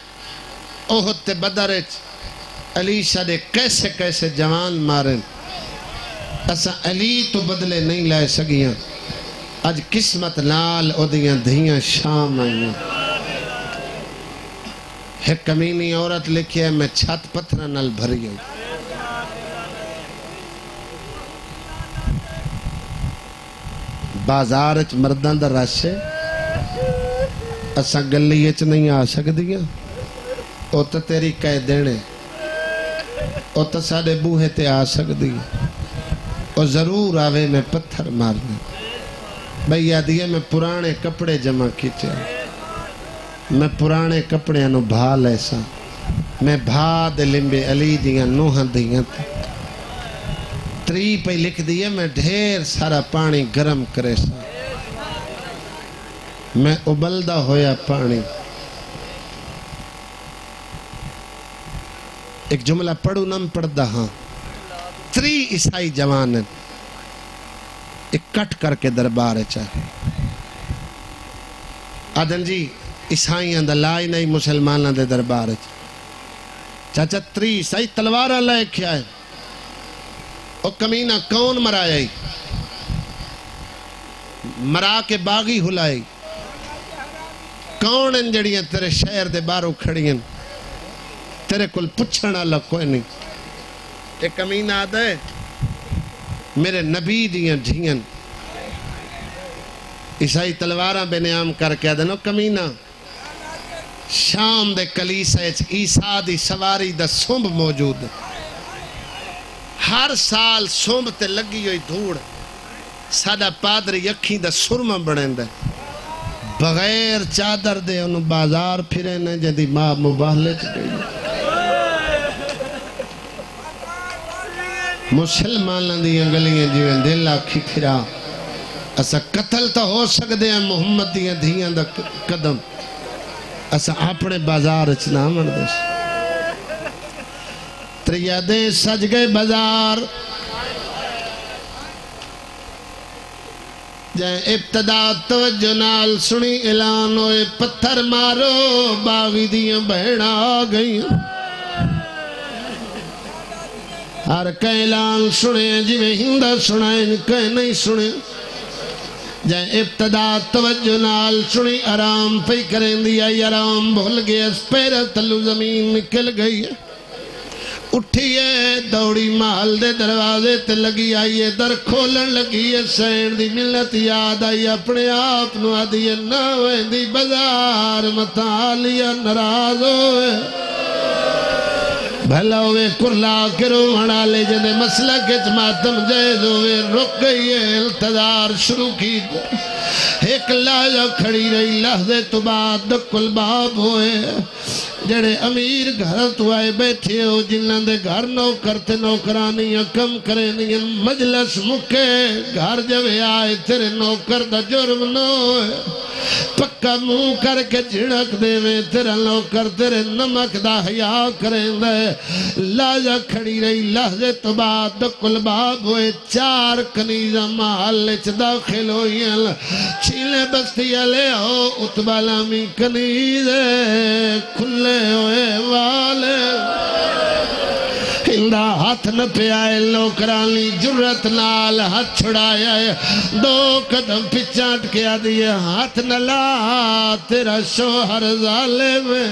اوہد تے بدرت علی ساڈے کیسے کیسے جوان مارن اساں علی تو بدلے نہیں لے سکیاں اج قسمت نال اودیاں دھیاں شام آئیاں ایک کمینی عورت لکھی ہے میں چھت پتھر نال بھری ہوں بازار اچ مردان دا رش ہے اساں گلی اچ نہیں آ سکدیاں او تے تیری کہہ دینے او تے ساڈے بوہے تے آ سکدی او ضرور آوے میں پتھر مارنا بھئی یادیے میں پرانے کپڑے جمع کیتے میں پرانے کپڑے انو بھا لیسا میں بھا دے لمبے علی دیاں نوہاں دیاں تری پہ لکھ دیئے میں ڈھیر سارا پانی گرم کرے سا میں ابلدہ ہویا پانی ایک جملہ پڑھو نم پڑھدا ہاں تری عیسائی جوانن ایک کٹ کر کے دربار چاہے آدن جی عیسائیاں دا لائی نہیں مسلمانہ دے دربار چاچا تری عیسائی تلوارہ لائے کیا ہے او کمینہ کون مرائے مرا کے باغی ہلائے کون انجڑیاں تیرے شہر دے بارو کھڑیاں تیرے کل پچھنا اللہ کوئی نہیں ایک کمینہ آدھا ہے میرے نبی دیاں جھیاں عیسائی تلوارہ بے نیام کر کے آدھا نو کمینہ شام دے کلیسہ عیسیٰ دی سواری دا سنب موجود ہے ہر سال سنب تے لگی ہوئی دھوڑ سادہ پادری اکھیں دا سرمہ بڑھیں دے بغیر چادر دے انہوں بازار پھرے نے جدی ماں مباہلے چکے مسلمان دیاں گلیاں جیویں دل آکھی پھرا اسا قتل تا ہو سکدے ہیں محمد دیاں دھیاں دا قدم اسا اپنے بازار چنا مردش تریادیں سج گئے بازار جائیں ابتدا توجہ نال سنی اعلان ہوئے پتھر مارو باغی دیاں بہنا آ گئی ہر کہیں اعلان سنے جویں ہندہ سنائیں کہیں نہیں سنے جائیں ابتدا توجہ نال سنی آرام پہ کریں دیا آرام بھول گئے اس پیر تلو زمین نکل گئی اٹھئیے دوڑی محل دے دروازے تے لگی آئیے در کھولن لگیے سین دی ملت یاد آئی اپنے آپ نو آدھیے ناویں دی بازار مطالعہ نراز ہوئے بھلا ہوئے کرلا کرو منا لے جنے مسئلہ کچ ماتم جائز ہوئے رک گئی ہے التدار شروع کی ایک لاجہ کھڑی رہی لحظے تو بعد دکل باب ہوئے جڑے امیر گھر تو آئے بیٹھے ہو جنہاں دے گھر نوکرتے نوکرانیاں کم کرے نہیں مجلس مکے گھر جب آئے تیرے نوکر دا جرم نو پکا منہ کر کے جھڑک دے میں تیرا نوکر تیرے نمک دا حیاء کریں دے لاجہ کھڑی رہی لحظے تو بعد دکل باب ہوئے چار کنیزہ محل چ داخل ہوئی چھیلے بستی علیہ ہو اتبالامی کنیزے کھلے ہوئے والے ہندہ ہاتھ نہ پہ آئے لوکرانی جرت نال ہاتھ چھڑایا ہے دو قدم پچھاٹ کے آدھیے ہاتھ نہ لا تیرا شوہر ظالم ہے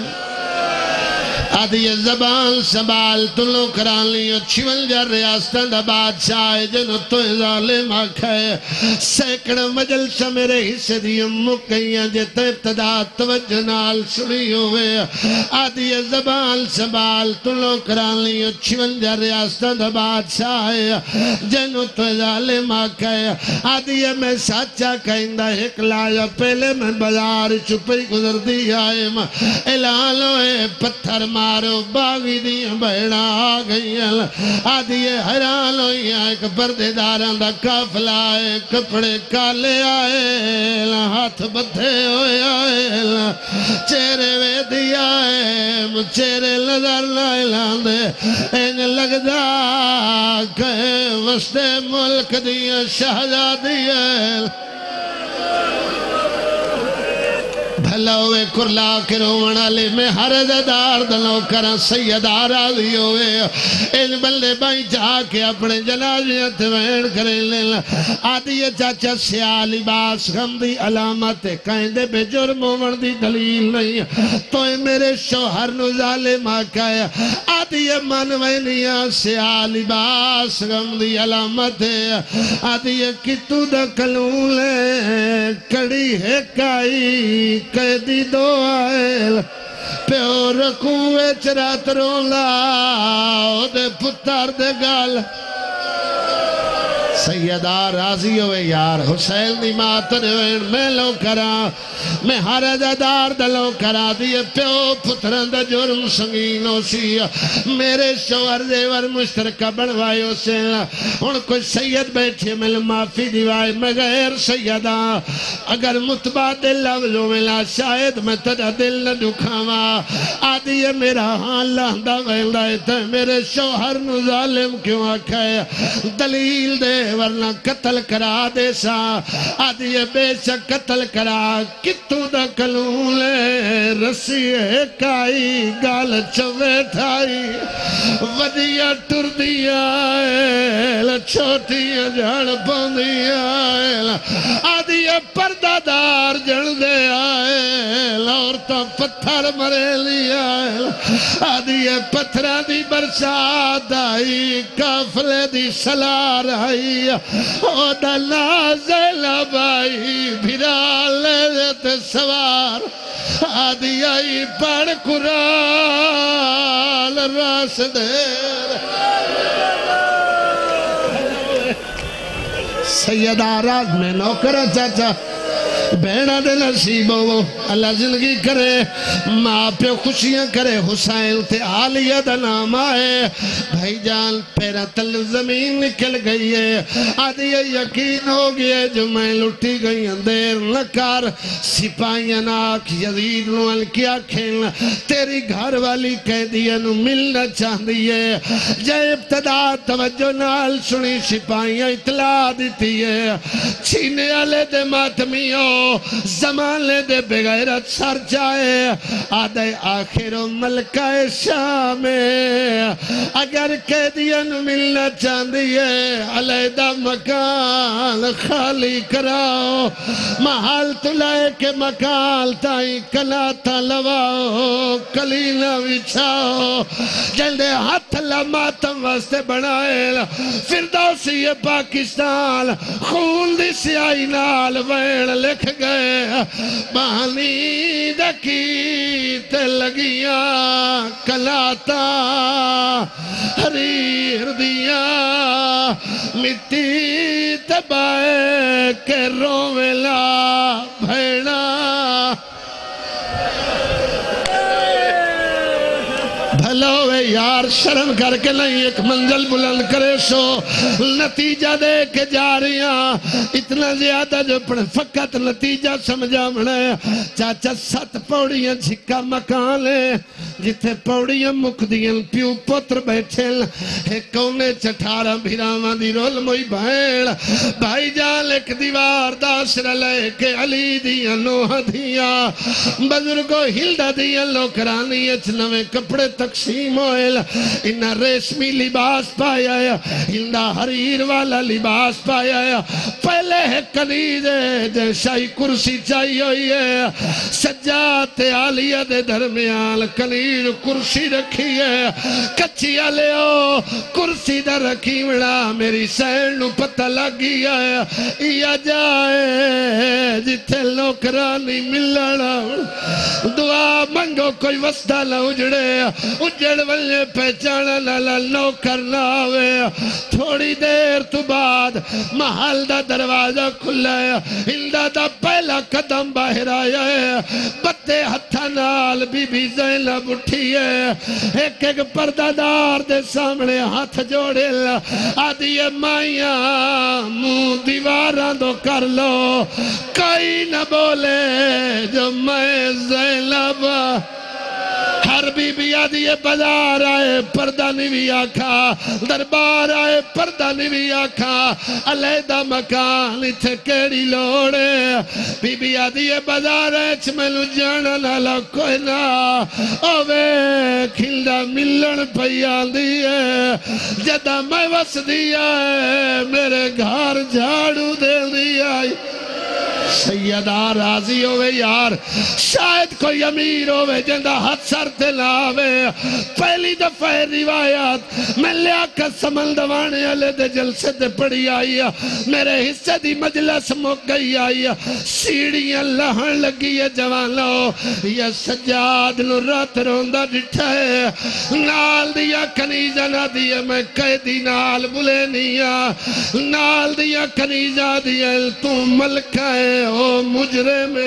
آدھیے زبان سنبھال تو لوکرانی چھول جا ریاستان دا بادشاہ جنو تو ظالم آکھائے سیکڑ مجلسہ میرے حصے دی مکیاں جتے ابتدا توجہ نال سنی ہوئے آدھیے زبان سنبھال تو لوکرانی چھول جا ریاستان دا بادشاہ جنو تو ظالم آکھائے آدھیے میں سچا کہندہ ایک لایا پہلے میں بازار چپی گزر دی آئے اعلان ہوئے پتھر مارو باغی دیاں بہنا آ گئی آدھیے حیران ہوئی ایک پردے داران دا کافلہ آئے کپڑے کالے آئے ہاتھ بدھے ہوئے آئے چہرے وے دی آئے چہرے نظر لائے لاندے این لگ جا کہیں وسط ملک دیاں شہزادی ہے بھلوے کرلا کے رومن علی میں ہر زدار دلو کرا سیدہ راضی ہوئے ان بلے بائی جا کے اپنے جنازیت وین کریں لینا آدھی چاچا سیاہ لباس غم دی علامت کہیں دے بے جرم ہومن دی دلیل نہیں تو میرے شوہر نو ظالم آقا ہے آدھی من وینیاں سیاہ لباس غم دی علامت ہے آدھی کتو دا کلولے کڑی ہے کائی قیدی دو آئل پیو رکوے چرات رولا دے پتر دے گال سیدہ راضی ہوئے یار حسین دی ماتر میں لو کرا میں ہر عزادار دلو کرا دیئے پیو پتران دا جرم سنگینوں سی میرے شوہر دیور مشترکہ بڑھوائیوں سے ان کوئی سید بیٹھے مل معافی دیوائے میں غیر سیدہ اگر متبادل لفظوں ملا شاید میں تجھا دل نہ دکھاما آدھی میرا ہاں لہندہ غیلہ ہے میرے شوہر نو ظالم کیوں آکھا ہے دلیل دے ورنہ قتل کرا دے سا آدھی بے شک قتل کرا کتو دا کلولے رسی کائی گال چوے ٹھائی ودیا ٹر دیا چھوٹیاں جھڑ پوندیا آدھی پردہ دار جڑ دے آئے اور تو پتھر مرے لیا آدھی پتھرہ دی برسات آئی کافلے دی سلار آئی او دا نازل بائی بھرال لیتے سوار آدھی آئی پڑھ قرآن راس دیر سیدہ راز میں نوکر چاچا بینہ دے نصیب ہو اللہ زندگی کرے ماں پہ خوشیاں کرے حسین تے عالیہ دا نام آئے بھائی جان پیرا تل زمین نکل گئی ہے آدھی یقین ہو گئے جو میں لٹی گئی اندیر نکار سپاہیاں ناک یزید نوال کیا کھیلنا تیری گھر والی قیدیاں نو ملنا چاہ دیئے جائے ابتدا توجہ نال سنی سپاہیاں اطلاع دیتی ہے چھینے آلے دے ماتمیوں زمانے دے بغیرت سر جائے آدھے آخر ملکہ شام اگر قیدیاں ملنا چاندیے علیدہ مکان خالی کراؤ محال تلائے کے مکان تائیں کلاتا لواؤ کلینا وچھاؤ جلدے ہاتھ لماتم واسطے بنائے فردوسی پاکستان خون دی سیائی نال وین لکھ گئے بانی دکی تے لگیاں کلاتا حریر دیا مٹی تبائے کے روویلا بھیڑا بھلوے یار شرم کر کے نہیں ایک منزل بلند کرے سو نتیجہ دے کے جاریاں اتنا زیادہ جو پڑھے فقط نتیجہ سمجھا مڑے چاچا 7 پوڑیاں جھکا مکان ہے جتھے پوڑیاں مکدیاں پیو پتر بیٹھے ایک کونے 18 بھیراواں دی رول موئی بھیڑ بھائی جان ایک دیوار داسر لے کے علی دیاں نوہ دیاں بزرگو ہلدہ دیاں لوکرانی اچنوے کپڑے تقسیم ہوئے انہا ریشمی لباس پایا ہے انہا حریر والا لباس پایا ہے پہلے ہے کنیدے دے شاہی کرسی چاہیے ہوئی ہے سجات عالیہ دے درمیان کنید کرسی رکھی ہے کچھی آلیو کرسی دا رکھی مڑا میری سین نو پتہ لگی ہے یا جائے جتھے لوکرانی ملنا دعا منگو کوئی وسدہ نہ اجڑے والے پہچانا نالا نوکر نہ آوے تھوڑی دیر تو بعد محل دا دروازہ کھلا ہے ہندہ دا پہلا قدم باہر آیا ہے بتے ہتھا نال بی بی زینب اٹھی ہے ایک ایک پردہ دار دے سامنے ہاتھ جوڑے آدھی مائیاں منہ دیواراں دو کر لو کوئی نہ بولے جو میں زینب ہر بی بی آدھیے بازار آئے پردہ نہیں آکھا دربار آئے پردہ نہیں آکھا علیدہ مکان اتھے کیڑی لوڑے بی بی آدھیے بازار آئے چملو جانا لالا کوئی نا اوے کھلدہ ملن پیان دیئے جدہ میں وس دیا ہے میرے گھر جھاڑو دے دیا ہے سیدہ راضی ہوئے یار شاید کوئی امیر ہوئے جندہ حد سر تلاوے پہلی دفعہ روایات میں لیا کر سمل دوانے علی دے جلسے دے پڑی آئی میرے حصے دی مجلس مک گئی آئی سیڑیاں لہن لگی ہے جوانو یہ سجاد نو رات روندہ ڈٹھا ہے نال دیا کنیزہ نہ دیا میں قیدی نال بلے نیا نال دیا کنیزہ دیا تو ملکہ ہے او مجرم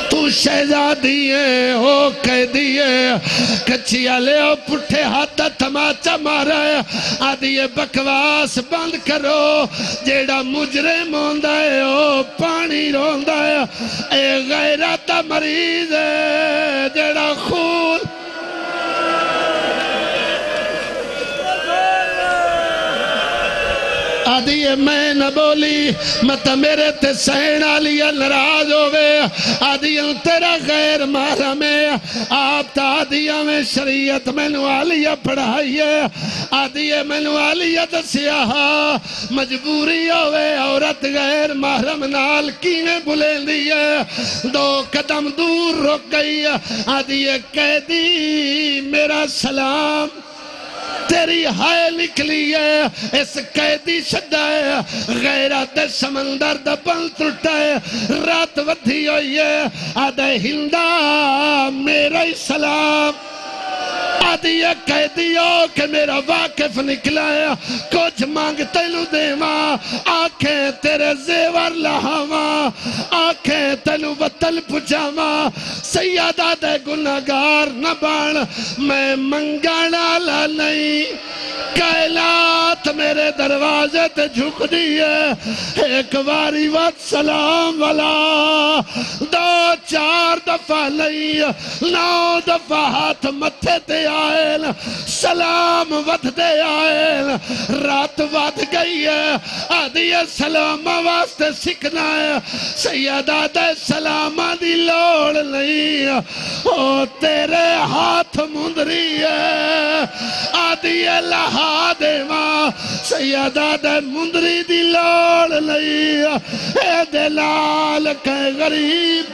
تو شہزادی ہے او قیدی ہے کچھیا لے او پٹھے ہاتھ تماچا مارا ہے آدھی بکواس بند کرو جیڑا مجرم ہوندہ ہے او پانی روندہ ہے اے غیرت مریض ہے جیڑا خون آدھی میں نہ بولی مت میرے تے سہنا لیا نراز ہوئے آدھی تیرا غیر محرم ہے آپ تا آدھیا میں شریعت میں نوالیا پڑھائیے آدھی میں نوالیا دسیاہا مجبوری ہوئے عورت غیر محرم نال کینے بلیں دیئے دو قدم دور رک گئی آدھی قیدی میرا سلام تیری ہائے نکلی ہے اس قیدی شدہ ہے غیرت سمندر دا پل ترٹا ہے رات ودھی ہوئی ہے آدھے ہندہ میرا سلام آدھی قیدیوں کہ میرا واقف نکلا ہے کچھ مانگتے لو دیواں آنکھیں تیرے زیور لہاواں آنکھیں تیلو وطل پچھاواں سیادہ دے گناہگار نہ بان میں منگانا لا نہیں کائلات میرے دروازے تے جھک دیئے ایک واری وقت سلام والا دو چار دفعہ لئی 9 دفعہ ہاتھ متھے تے آئین سلام ود دے آئین رات ود گئی ہے آدھی سلام واسطے سکھنا ہے سیدہ دے سلام دی لوڑ نہیں او تیرے ہاتھ مندری ہے آدھی لہا دے ماں سیدہ دے مندری دی لوڑ لئی اے دلال کے غریب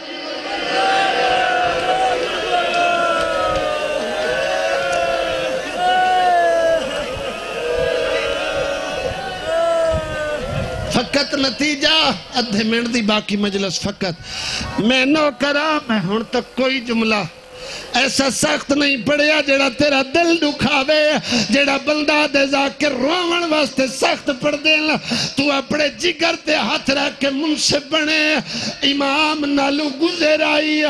فقط نتیجہ ادھے منٹ دی باقی مجلس فقط میں نو کرا میں ہن تک کوئی جملہ ایسا سخت نہیں پڑیا جیڑا تیرا دل دکھاوے جیڑا بندہ دے ذاکر روان واسطے سخت پڑ دینا تو اپنے جگر تے ہاتھ رکھ کے منصف بنے امام نالو گزر آئی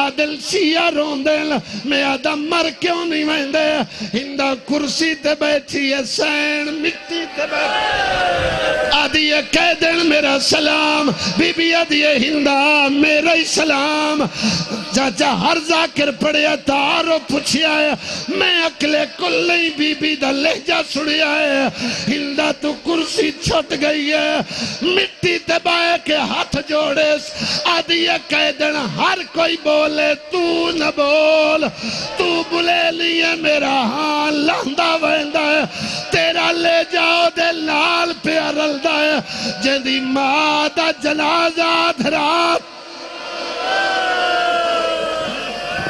آدل شیعہ رون دینا میں آدم مر کیوں نہیں ویندے ہندہ کرسی تے بیٹھی ہے سین مٹی تے بیٹھی آدھی کہہ دین میرا سلام بی بی آدھی ہندہ میرا ہی سلام چاچا ہر ذاکر پڑے تارو پوچھیا ہے میں اکلے کل نہیں بی بی دا لہجہ سڑیا ہے ہندہ تو کرسی چھٹ گئی ہے مٹی تبائے کے ہاتھ جوڑے آدھی قیدن ہر کوئی بولے تو نہ بول تو بلے لیے میرا ہاں لہندہ ویندہ ہے تیرا لے جاؤ دے لال پہ رلدہ ہے جدی ماں دا جنازہ دھرات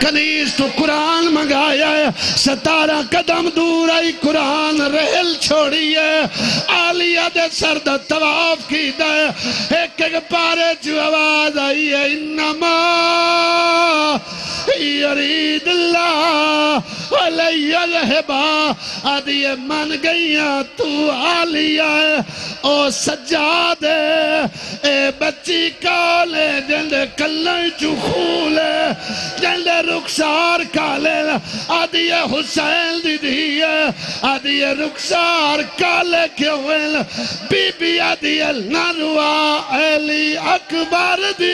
کنیز تو قرآن منگایا ہے 17 قدم دور آئی قرآن رہل چھوڑی ہے آلیہ دے سرد تواف کی دے ایک پارے جو آواز آئی ہے انما یرید اللہ علیہ الہبا آدھی من گئیاں تو آلیہ ہے او سجاد ہے اے بچی کالے جندے کلیں جو خولے جندے رخسار کالے آدھی حسین دی دی ہے آدھی رخسار کالے کیوں ہے بی بی آدھی ناروا علی اکبر دی